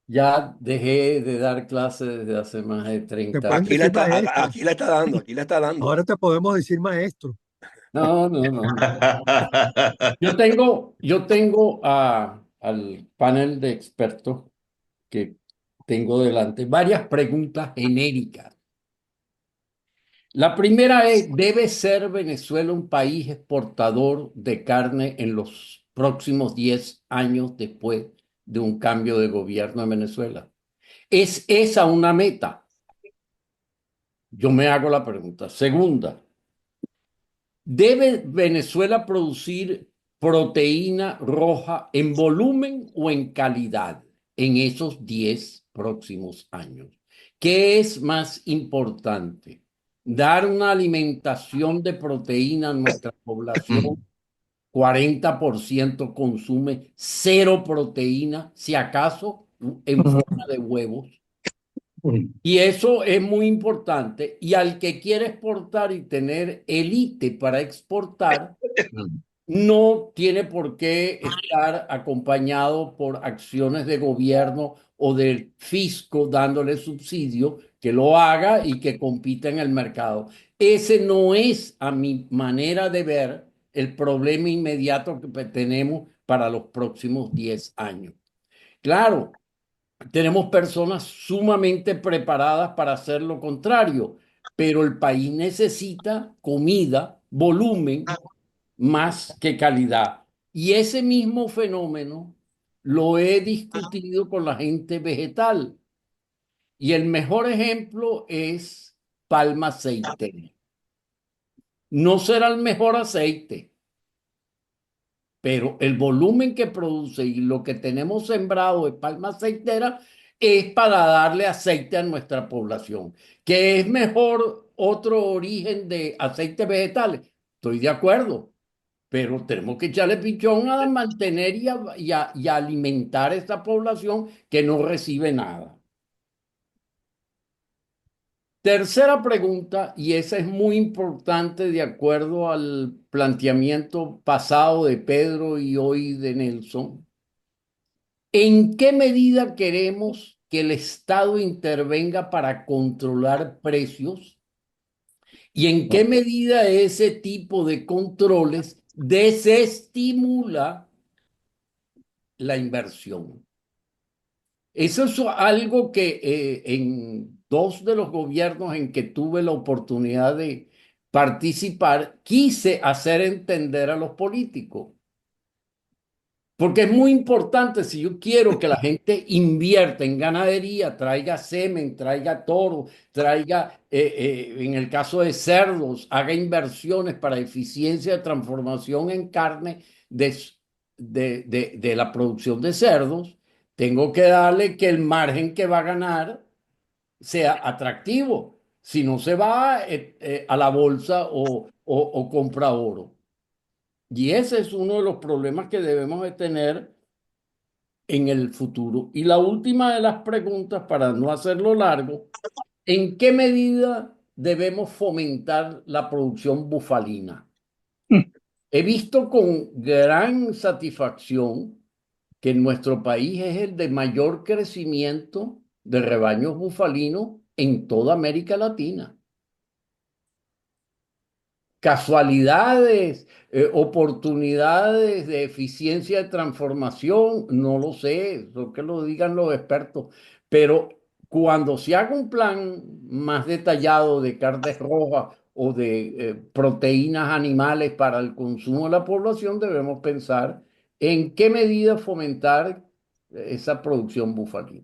Ya dejé de dar clases desde hace más de 30 años. Aquí le está dando, aquí le está dando. Ahora te podemos decir maestro. No. Yo tengo al panel de expertos que tengo delante varias preguntas genéricas. La primera es, ¿debe ser Venezuela un país exportador de carne en los próximos 10 años después de un cambio de gobierno en Venezuela? ¿Es esa una meta? Yo me hago la pregunta. Segunda, ¿debe Venezuela producir proteína roja en volumen o en calidad en esos 10 próximos años? ¿Qué es más importante? ¿Dar una alimentación de proteína a nuestra población? 40% consume cero proteína, si acaso en forma de huevos. Y eso es muy importante. Y al que quiere exportar y tener élite para exportar, no tiene por qué estar acompañado por acciones de gobierno o del fisco dándole subsidio, que lo haga y que compita en el mercado. Ese no es, a mi manera de ver, el problema inmediato que tenemos para los próximos 10 años. Claro, tenemos personas sumamente preparadas para hacer lo contrario, pero el país necesita comida, volumen, más que calidad. Y ese mismo fenómeno lo he discutido con la gente vegetal. Y el mejor ejemplo es palma aceite. No será el mejor aceite, pero el volumen que produce y lo que tenemos sembrado de palma aceitera es para darle aceite a nuestra población. ¿Que es mejor otro origen de aceites vegetales? Estoy de acuerdo, pero tenemos que echarle pichón a mantener y a alimentar a esta población que no recibe nada. Tercera pregunta, y esa es muy importante de acuerdo al planteamiento pasado de Pedro y hoy de Nelson. ¿En qué medida queremos que el Estado intervenga para controlar precios? ¿Y en qué medida ese tipo de controles desestimula la inversión? Eso es algo que en dos de los gobiernos en que tuve la oportunidad de participar, quise hacer entender a los políticos. Porque es muy importante, si yo quiero que la gente invierta en ganadería, traiga semen, traiga toro, traiga, en el caso de cerdos, haga inversiones para eficiencia de transformación en carne de la producción de cerdos, tengo que darle que el margen que va a ganar sea atractivo. Si no se va a la bolsa o compra oro. Y ese es uno de los problemas que debemos de tener en el futuro. Y la última de las preguntas, para no hacerlo largo, ¿en qué medida debemos fomentar la producción bufalina? He visto con gran satisfacción que en nuestro país es el de mayor crecimiento de rebaños bufalinos en toda América Latina. Casualidades, oportunidades de eficiencia de transformación, no lo sé, lo que lo digan los expertos, pero cuando se haga un plan más detallado de carnes rojas o de proteínas animales para el consumo de la población, debemos pensar en qué medida fomentar esa producción bufalina.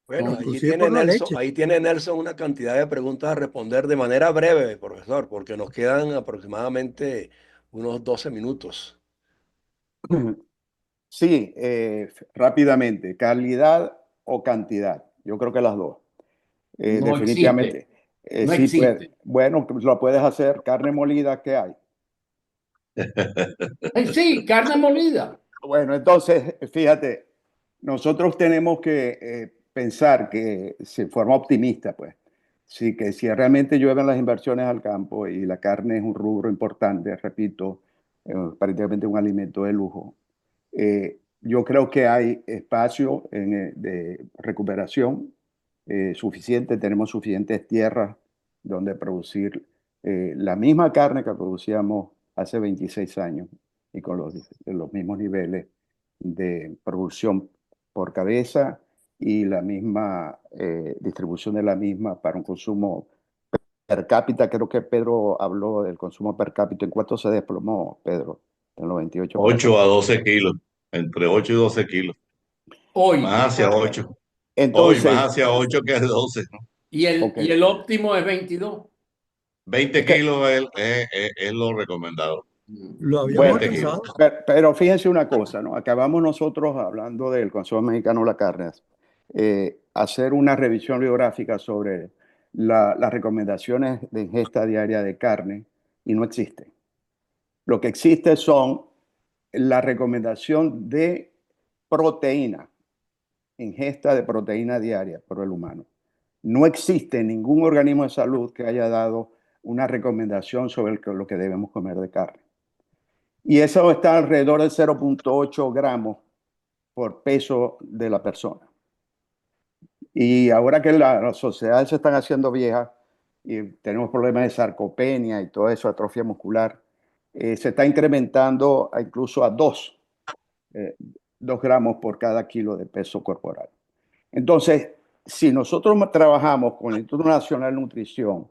Bueno, inclusive por la leche. Ahí tiene Nelson una cantidad de preguntas a responder de manera breve, profesor, porque nos quedan aproximadamente unos 12 minutos. Sí, rápidamente, calidad o cantidad. Yo creo que las dos. No existe, Definitivamente. no Sí, pues, existe. bueno, pues lo puedes hacer. Carne molida, ¿qué hay? Sí, carne molida. Bueno, entonces, fíjate, nosotros tenemos que pensar que se forma optimista, pues. Sí, que si realmente llueven las inversiones al campo y la carne es un rubro importante, repito, prácticamente un alimento de lujo, yo creo que hay espacio de recuperación suficiente, tenemos suficientes tierras donde producir la misma carne que producíamos hace 26 años y con los mismos niveles de producción por cabeza y la misma distribución de la misma para un consumo per cápita. Creo que Pedro habló del consumo per cápita. ¿En cuánto se desplomó, Pedro? En los 28 para acá. 8 a 12 kilos, entre 8 y 12 kilos, Hoy. más hacia 8. Hoy más Entonces, hacia 8 que 12, ¿no? Y el, ok. y el óptimo es 22. 20 kilos es lo recomendado. Lo habíamos 20 Bueno, kilos. alcanzado. pero fíjense una cosa, ¿no? Acabamos nosotros hablando del consumo mexicano de la carne, hacer una revisión biográfica sobre las recomendaciones de ingesta diaria de carne y no existe. Lo que existe son la recomendación de proteína, ingesta de proteína diaria por el humano. No existe ningún organismo de salud que haya dado una recomendación sobre lo que debemos comer de carne. Y eso está alrededor de 0,8 gramos por peso de la persona. Y ahora que las sociedades se están haciendo viejas y tenemos problemas de sarcopenia y todo eso, atrofia muscular, se está incrementando incluso a 2 gramos por cada kilo de peso corporal. Entonces, si nosotros trabajamos con el Instituto Nacional de Nutrición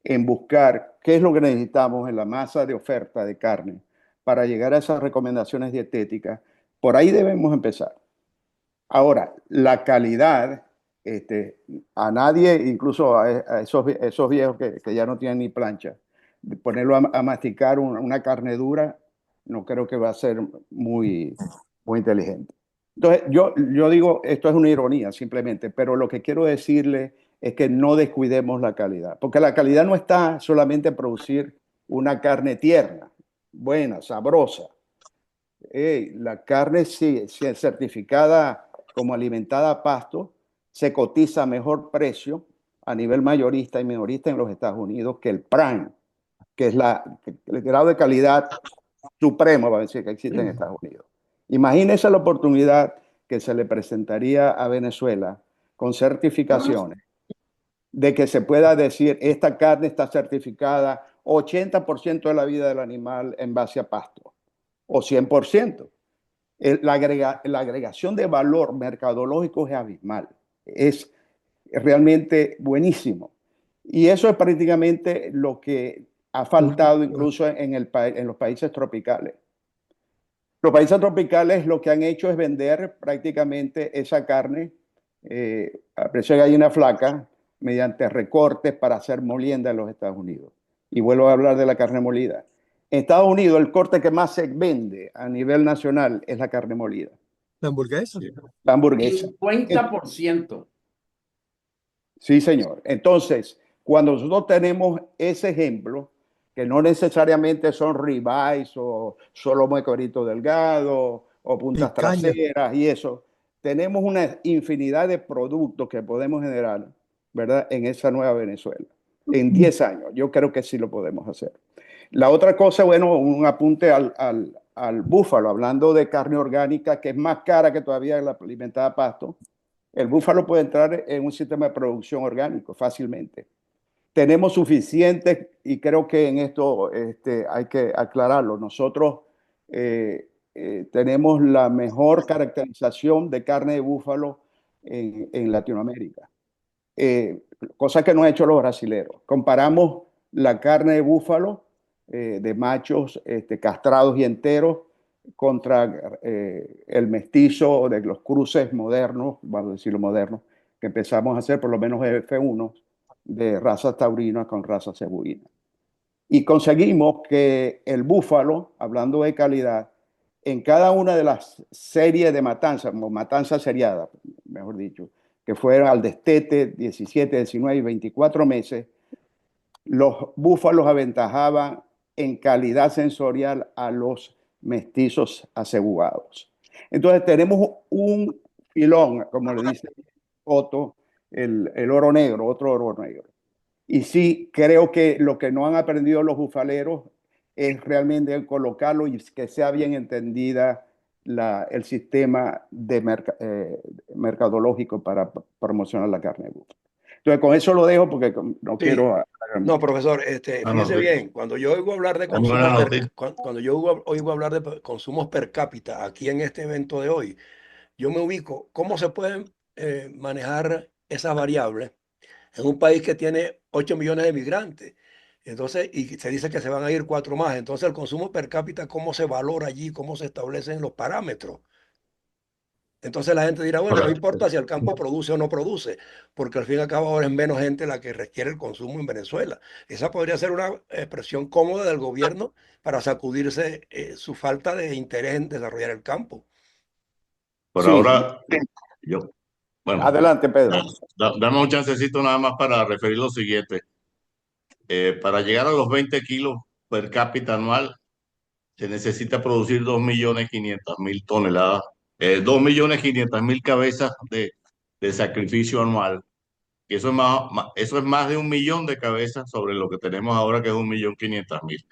en buscar qué es lo que necesitamos en la masa de oferta de carne para llegar a esas recomendaciones dietéticas, por ahí debemos empezar. Ahora, la calidad, a nadie, incluso a esos viejos que ya no tienen ni plancha, ponerlo a masticar una carne dura, no creo que va a ser muy inteligente. Entonces, yo digo, esto es una ironía simplemente, pero lo que quiero decirle es que no descuidemos la calidad, porque la calidad no está solamente en producir una carne tierna, buena, sabrosa. La carne si es certificada como alimentada a pasto, se cotiza a mejor precio a nivel mayorista y minorista en los Estados Unidos que el Prime, que es el grado de calidad supremo, va a decir, que existe en Estados Unidos. Imagínese la oportunidad que se le presentaría a Venezuela con certificaciones de que se pueda decir esta carne está certificada 80% de la vida del animal en base a pasto o 100%. La agregación de valor mercadológico es abismal, es realmente buenísimo. Y eso es prácticamente lo que ha faltado incluso en los países tropicales. Los países tropicales lo que han hecho es vender prácticamente esa carne a precio de gallina flaca mediante recortes para hacer molienda en los Estados Unidos. Y vuelvo a hablar de la carne molida. En Estados Unidos el corte que más se vende a nivel nacional es la carne molida. ¿La hamburguesa? La hamburguesa. 50%. Sí, señor. Entonces, cuando nosotros tenemos ese ejemplo, que no necesariamente son ribeyes o solo cuerito delgado o puntas Picaña. traseras y eso, tenemos una infinidad de productos que podemos generar, ¿verdad? En esa nueva Venezuela. En 10 años, yo creo que sí lo podemos hacer. La otra cosa, bueno, un apunte al búfalo, hablando de carne orgánica, que es más cara que todavía la alimentada a pasto. El búfalo puede entrar en un sistema de producción orgánico fácilmente. Tenemos suficientes, y creo que en esto hay que aclararlo, nosotros tenemos la mejor caracterización de carne de búfalo en Latinoamérica, cosa que no han hecho los brasileros. Comparamos la carne de búfalo de machos castrados y enteros contra el mestizo de los cruces modernos, vamos a decirlo modernos, que empezamos a hacer por lo menos F1 de razas taurinas con razas cebuinas. Y conseguimos que el búfalo, hablando de calidad, en cada una de las series de matanzas, o matanzas seriadas, mejor dicho, que fueron al destete 17, 19 y 24 meses, los búfalos aventajaban en calidad sensorial a los mestizos acebuados. Entonces tenemos un filón, como le dice Otto, el oro negro, otro oro negro. Y sí, creo que lo que no han aprendido los bufaleros es realmente colocarlo y que sea bien entendida el sistema mercadológico para promocionar la carne de búfalo. Entonces, con eso lo dejo porque no Sí. quiero... No, profesor, fíjese sí. bien, cuando yo oigo hablar de Muy buena consumos noticia. cuando yo oigo hablar de consumos per cápita aquí en este evento de hoy, yo me ubico, ¿cómo se pueden manejar esas variables en un país que tiene 8 millones de migrantes? Entonces, y se dice que se van a ir 4 más. Entonces, el consumo per cápita, ¿cómo se valora allí? ¿Cómo se establecen los parámetros? Entonces la gente dirá, bueno, no importa si el campo produce o no produce, porque al fin y al cabo ahora es menos gente la que requiere el consumo en Venezuela. Esa podría ser una expresión cómoda del gobierno para sacudirse su falta de interés en desarrollar el campo. Por Sí, ahora, yo, bueno, adelante, Pedro. dame un chancecito nada más para referir lo siguiente. Para llegar a los 20 kilos per cápita anual, se necesita producir 2.500.000 toneladas, 2.500.000 cabezas de sacrificio anual. Y eso es más de 1.000.000 de cabezas sobre lo que tenemos ahora, que es 1.500.000,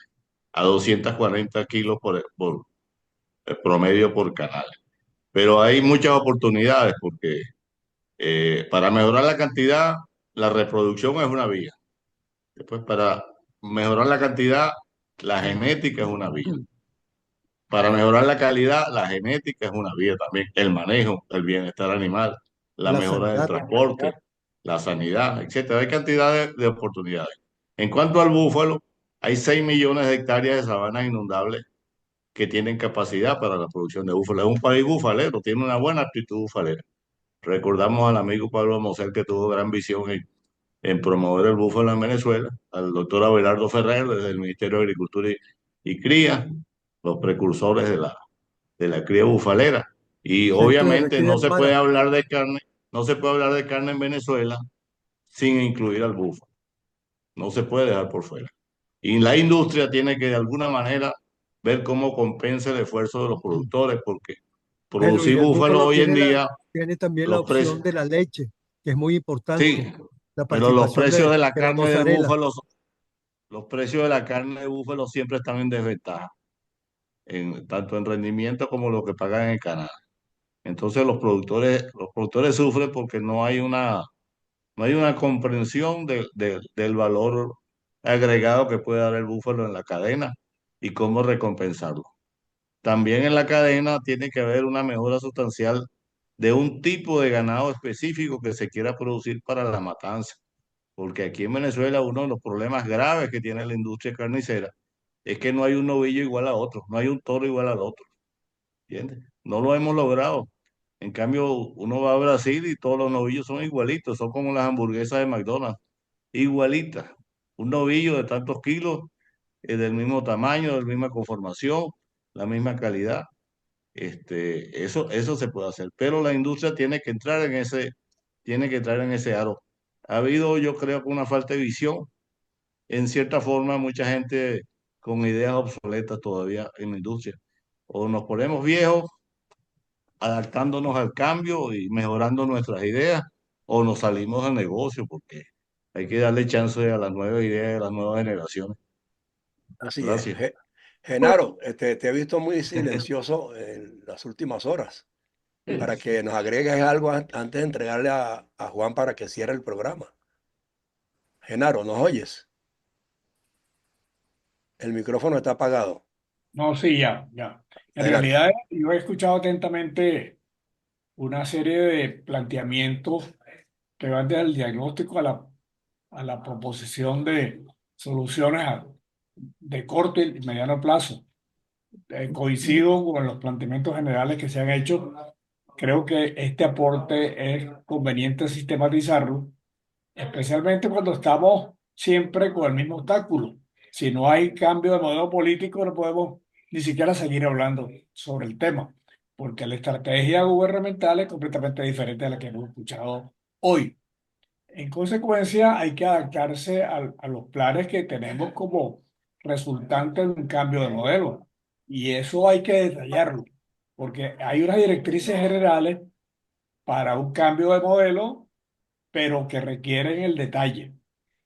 a 240 kilos por promedio por canal. Pero hay muchas oportunidades porque para mejorar la cantidad, la reproducción es una vía. Después, para mejorar la cantidad, la genética es una vía. Para mejorar la calidad, la genética es una vía también. El manejo, el bienestar animal. la la mejora del sanidad. transporte, la sanidad, etcétera. Hay cantidad de oportunidades. En cuanto al búfalo, hay 6 millones de hectáreas de sabanas inundables que tienen capacidad para la producción de búfalo. Es un país bufalero, tiene una buena actitud bufalera. Recordamos al amigo Pablo Mosel que tuvo gran visión en promover el búfalo en Venezuela, al doctor Abelardo Ferrer desde el Ministerio de Agricultura y Cría, los precursores de la cría bufalera. Y Centro de obviamente recría no se puede humana. hablar de carne, no se puede hablar de carne en Venezuela sin incluir al búfalo. No se puede dejar por fuera. Y la industria tiene que de alguna manera ver cómo compensa el esfuerzo de los productores, porque Pedro, producir y el búfalo búfalo hoy en día, tiene también la los opción precios, de la leche, que es muy sí, importante, la pero los participación precios de la de la carne de mozzarella. búfalo, los precios de la carne de búfalo siempre están en desventaja, tanto en rendimiento como lo que pagan en Canadá. Entonces los productores sufren porque no hay una comprensión del valor agregado que puede dar el búfalo en la cadena y cómo recompensarlo. También en la cadena tiene que haber una mejora sustancial de un tipo de ganado específico que se quiera producir para la matanza, porque aquí en Venezuela uno de los problemas graves que tiene la industria carnicera es que no hay un novillo igual a otro, no hay un toro igual al otro, ¿entiendes? No lo hemos logrado. En cambio, uno va a Brasil y todos los novillos son igualitos, son como las hamburguesas de McDonald's, igualitas. Un novillo de tantos kilos, del mismo tamaño, de la misma conformación, la misma calidad. Eso se puede hacer, pero la industria tiene que entrar en ese aro. Ha habido, yo creo, que una falta de visión. En cierta forma, mucha gente con ideas obsoletas todavía en la industria. O nos ponemos viejos adaptándonos al cambio y mejorando nuestras ideas, o nos salimos del negocio porque hay que darle chance a las nuevas ideas de las nuevas generaciones. Así es. Gracias. Genaro, te he visto muy silencioso en las últimas horas para que nos agregues algo antes de entregarle a Juan para que cierre el programa. Genaro, ¿nos oyes? El micrófono está apagado. No, sí, ya. En Adelante. realidad, yo he escuchado atentamente una serie de planteamientos que van desde el diagnóstico a la proposición de soluciones de corto y mediano plazo. Coincido con los planteamientos generales que se han hecho. Creo que este aporte es conveniente sistematizarlo, especialmente cuando estamos siempre con el mismo obstáculo. Si no hay cambio de modelo político, no podemos ni siquiera seguir hablando sobre el tema, porque la estrategia gubernamental es completamente diferente a la que hemos escuchado hoy. En consecuencia, hay que adaptarse a los planes que tenemos como resultante de un cambio de modelo. Y eso hay que detallarlo, porque hay unas directrices generales para un cambio de modelo pero que requieren el detalle.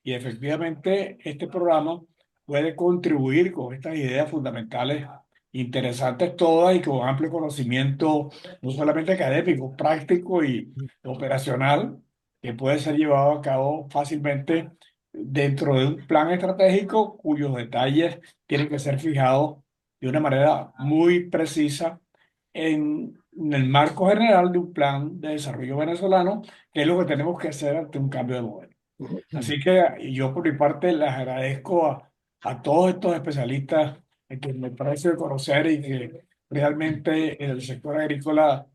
Y efectivamente este programa puede contribuir con estas ideas fundamentales, interesantes todas y con amplio conocimiento, no solamente académico, práctico y operacional, que puede ser llevado a cabo fácilmente dentro de un plan estratégico cuyos detalles tienen que ser fijados de una manera muy precisa en el marco general de un plan de desarrollo venezolano, que es lo que tenemos que hacer ante un cambio de modelo. Así que yo por mi parte les agradezco a todos estos especialistas que me parece conocer y que realmente en el sector agrícola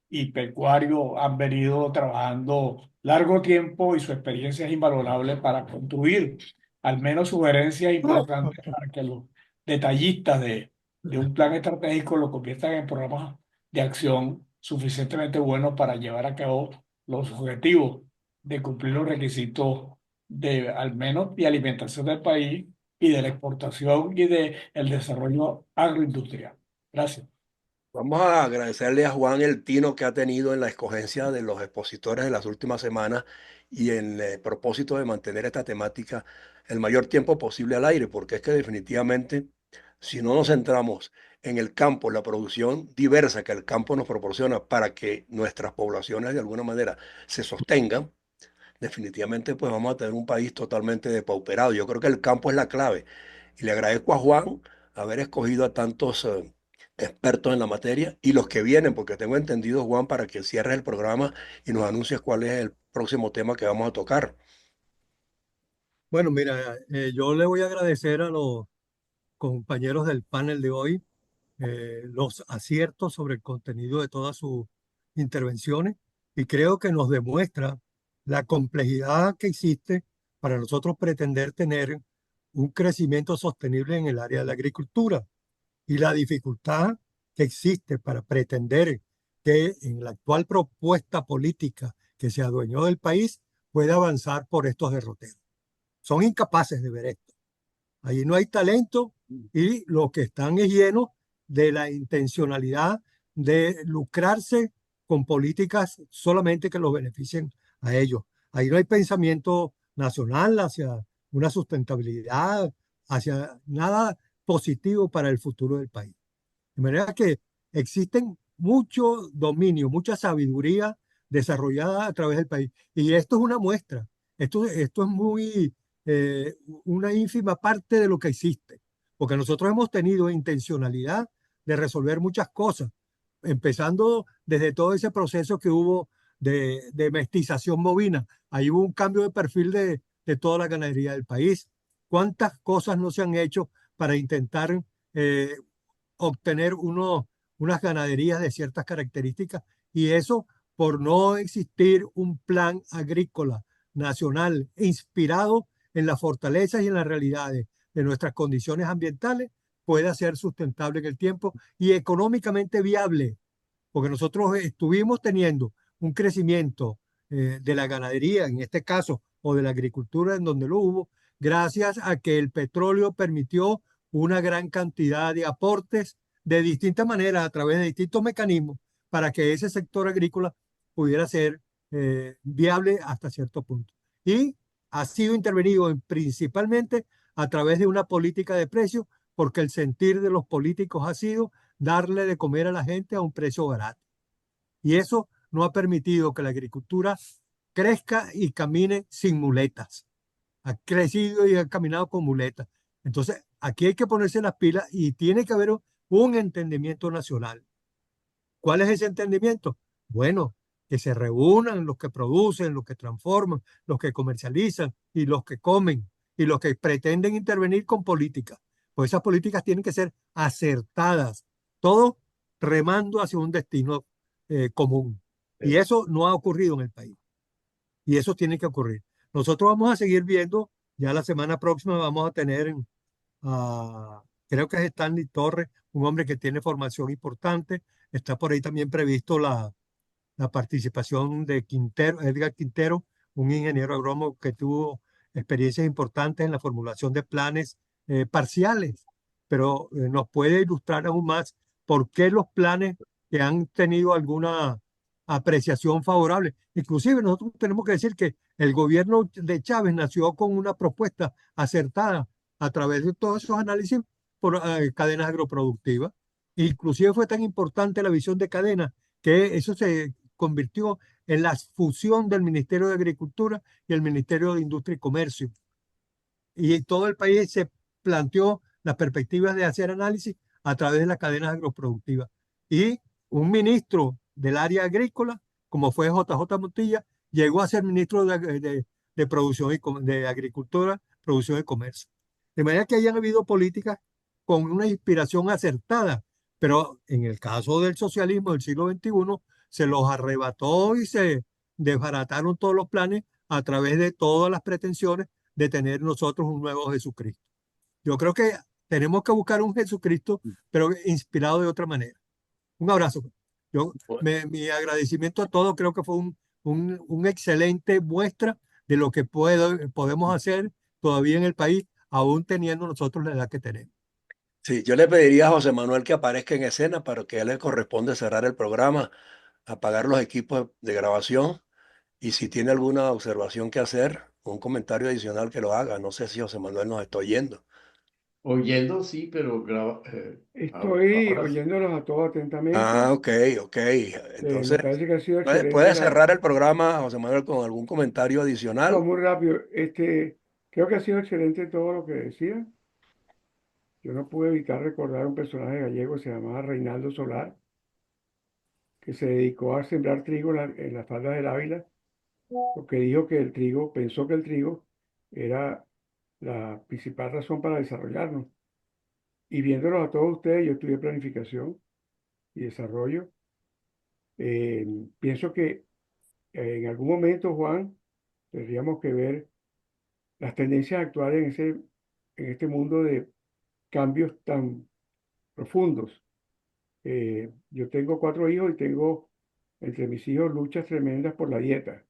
y pecuario han venido trabajando largo tiempo y su experiencia es invalorable para construir al menos sugerencias importantes para que los detallistas de un plan estratégico lo conviertan en programas de acción suficientemente buenos para llevar a cabo los objetivos de cumplir los requisitos de al menos de alimentación del país y de la exportación y de el desarrollo agroindustrial. Gracias. Vamos a agradecerle a Juan el tino que ha tenido en la escogencia de los expositores de las últimas semanas y en el propósito de mantener esta temática el mayor tiempo posible al aire, porque es que definitivamente si no nos centramos en el campo, la producción diversa que el campo nos proporciona para que nuestras poblaciones de alguna manera se sostengan, definitivamente pues vamos a tener un país totalmente depauperado. Yo creo que el campo es la clave. Y le agradezco a Juan haber escogido a tantos expertos en la materia y los que vienen, porque tengo entendido, Juan, para que cierres el programa y nos anuncies cuál es el próximo tema que vamos a tocar. Bueno, mira, yo le voy a agradecer a los compañeros del panel de hoy los aciertos sobre el contenido de todas sus intervenciones y creo que nos demuestra la complejidad que existe para nosotros pretender tener un crecimiento sostenible en el área de la agricultura y la dificultad que existe para pretender que en la actual propuesta política que se adueñó del país pueda avanzar por estos derroteros. Son incapaces de ver esto. Allí no hay talento y lo que están es lleno de la intencionalidad de lucrarse con políticas solamente que los beneficien a ellos. Ahí no hay pensamiento nacional hacia una sustentabilidad, hacia nada positivo para el futuro del país. De manera que existen mucho dominio, mucha sabiduría desarrollada a través del país. Y esto es una muestra. Esto es muy, eh, una ínfima parte de lo que existe. Porque nosotros hemos tenido intencionalidad de resolver muchas cosas, empezando desde todo ese proceso que hubo de mestización bovina. Ahí hubo un cambio de perfil de toda la ganadería del país. ¿Cuántas cosas no se han hecho para intentar obtener unas ganaderías de ciertas características? Y eso por no existir un plan agrícola nacional inspirado en las fortalezas y en las realidades de nuestras condiciones ambientales, pueda ser sustentable en el tiempo y económicamente viable, porque nosotros estuvimos teniendo un crecimiento de la ganadería, en este caso, o de la agricultura en donde lo hubo, gracias a que el petróleo permitió una gran cantidad de aportes de distintas maneras, a través de distintos mecanismos, para que ese sector agrícola pudiera ser viable hasta cierto punto. Y ha sido intervenido principalmente a través de una política de precios, porque el sentir de los políticos ha sido darle de comer a la gente a un precio barato. Y eso no ha permitido que la agricultura crezca y camine sin muletas. Ha crecido y ha caminado con muletas. Entonces, aquí hay que ponerse las pilas y tiene que haber un entendimiento nacional. ¿Cuál es ese entendimiento? Bueno, que se reúnan los que producen, los que transforman, los que comercializan y los que comen y los que pretenden intervenir con políticas. Pues esas políticas tienen que ser acertadas, todo remando hacia un destino común. Y eso no ha ocurrido en el país. Y eso tiene que ocurrir. Nosotros vamos a seguir viendo, ya la semana próxima vamos a tener creo que es Stanley Torres, un hombre que tiene formación importante. Está por ahí también previsto la participación de Quintero, Edgar Quintero, un ingeniero agrónomo que tuvo experiencias importantes en la formulación de planes parciales, pero nos puede ilustrar aún más por qué los planes que han tenido alguna apreciación favorable. Inclusive nosotros tenemos que decir que el gobierno de Chávez nació con una propuesta acertada a través de todos esos análisis por cadenas agroproductivas. Inclusive fue tan importante la visión de cadena que eso se convirtió en la fusión del Ministerio de Agricultura y el Ministerio de Industria y Comercio. Y todo el país se planteó las perspectivas de hacer análisis a través de las cadenas agroproductivas. Y un ministro del área agrícola, como fue JJ Montilla, llegó a ser ministro de Producción y de Agricultura, Producción y Comercio. De manera que hayan habido políticas con una inspiración acertada, pero en el caso del socialismo del siglo XXI, se los arrebató y se desbarataron todos los planes a través de todas las pretensiones de tener nosotros un nuevo Jesucristo. Yo creo que tenemos que buscar un Jesucristo, pero inspirado de otra manera. Un abrazo. Mi agradecimiento a todos, creo que fue un excelente muestra de lo que podemos hacer todavía en el país, aún teniendo nosotros la edad que tenemos. Sí, yo le pediría a José Manuel que aparezca en escena para que a él le corresponde cerrar el programa, apagar los equipos de grabación y si tiene alguna observación que hacer, un comentario adicional que lo haga. No sé si José Manuel nos está oyendo. Oyendo, sí, pero Estoy ahora sí. oyéndolos a todos atentamente. Ah, ok, ok. Me Entonces, parece que ha sido excelente ¿puede cerrar el programa, José Manuel, con algún comentario No, adicional? muy rápido. Creo que ha sido excelente todo lo que decía. yo no pude evitar recordar un personaje gallego que se llamaba Reinaldo Solar, que se dedicó a sembrar trigo en las faldas del Ávila, porque dijo que el trigo, pensó que el trigo era la principal razón para desarrollarnos. Y viéndolos a todos ustedes, yo estudié planificación y desarrollo. Pienso que en algún momento, Juan, tendríamos que ver las tendencias actuales en este mundo de cambios tan profundos. Yo tengo 4 hijos y tengo entre mis hijos luchas tremendas por la dieta.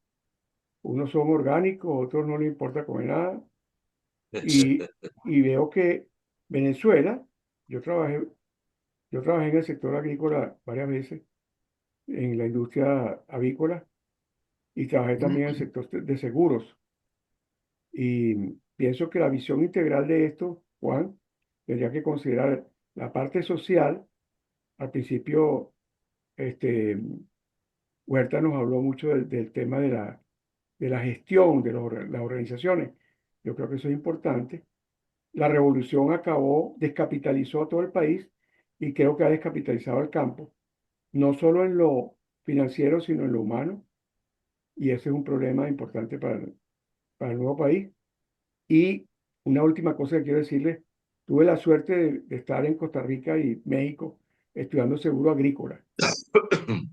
Unos son orgánicos, otros no les importa comer nada. Y veo que Venezuela, yo trabajé en el sector agrícola varias veces, en la industria avícola, y trabajé también en el sector de seguros. Y pienso que la visión integral de esto, Juan, tendría que considerar la parte social. Al principio, Huerta nos habló mucho del tema de la gestión de las organizaciones. Yo creo que eso es importante. La revolución descapitalizó a todo el país y creo que ha descapitalizado el campo, no solo en lo financiero, sino en lo humano. Y ese es un problema importante para el nuevo país. Y una última cosa que quiero decirles, tuve la suerte de estar en Costa Rica y México estudiando seguro agrícola.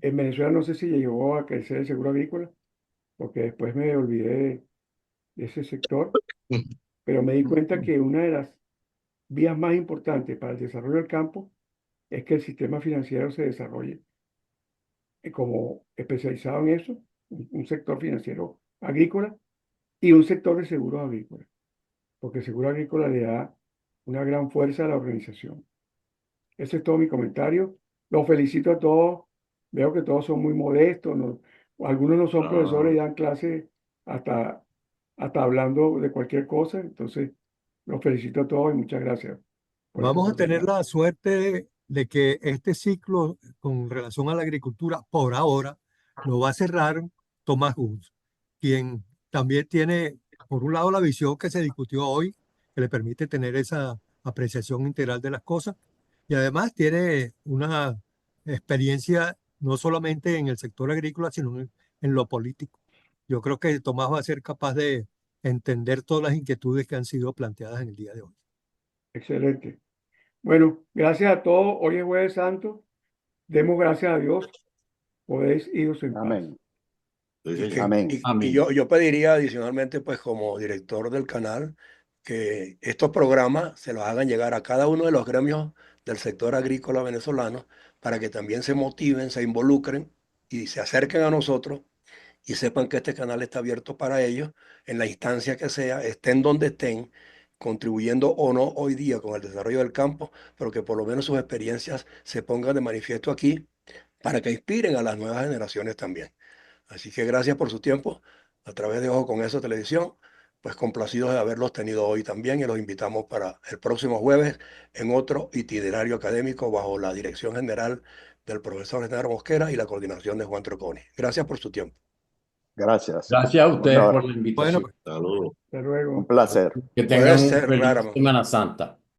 En Venezuela no sé si llegó a crecer el seguro agrícola, porque después me olvidé de ese sector, pero me di cuenta que una de las vías más importantes para el desarrollo del campo es que el sistema financiero se desarrolle como especializado en eso, un sector financiero agrícola y un sector de seguros agrícolas, porque el seguro agrícola le da una gran fuerza a la organización. Ese es todo mi comentario. Los felicito a todos. Veo que todos son muy modestos. Algunos no son profesores y dan clases hasta, hasta hablando de cualquier cosa. Entonces, los felicito a todos y muchas gracias por esa Vamos a tener oportunidad. la suerte de que este ciclo con relación a la agricultura, por ahora, lo va a cerrar Tomás Gunz, quien también tiene, por un lado, la visión que se discutió hoy, que le permite tener esa apreciación integral de las cosas, y además tiene una experiencia no solamente en el sector agrícola, sino en lo político. Yo creo que Tomás va a ser capaz de entender todas las inquietudes que han sido planteadas en el día de hoy. Excelente. Bueno, gracias a todos. Hoy es Jueves Santo. Demos gracias a Dios. Podéis iros en paz. Amén. Y Amén. yo pediría adicionalmente, pues como director del canal, que estos programas se los hagan llegar a cada uno de los gremios del sector agrícola venezolano para que también se motiven, se involucren y se acerquen a nosotros y sepan que este canal está abierto para ellos en la instancia que sea, estén donde estén, contribuyendo o no hoy día con el desarrollo del campo, pero que por lo menos sus experiencias se pongan de manifiesto aquí para que inspiren a las nuevas generaciones también. Así que gracias por su tiempo a través de Ojo con Eso Televisión. Pues complacidos de haberlos tenido hoy también y los invitamos para el próximo jueves en otro itinerario académico bajo la dirección general del profesor Genaro Mosquera y la coordinación de Juan Troconi. Gracias por su tiempo. Gracias. Gracias a ustedes por la Bueno, invitación. Saludos. Hasta luego. Un placer. Que Puede tengan un ser feliz rara. Semana Santa.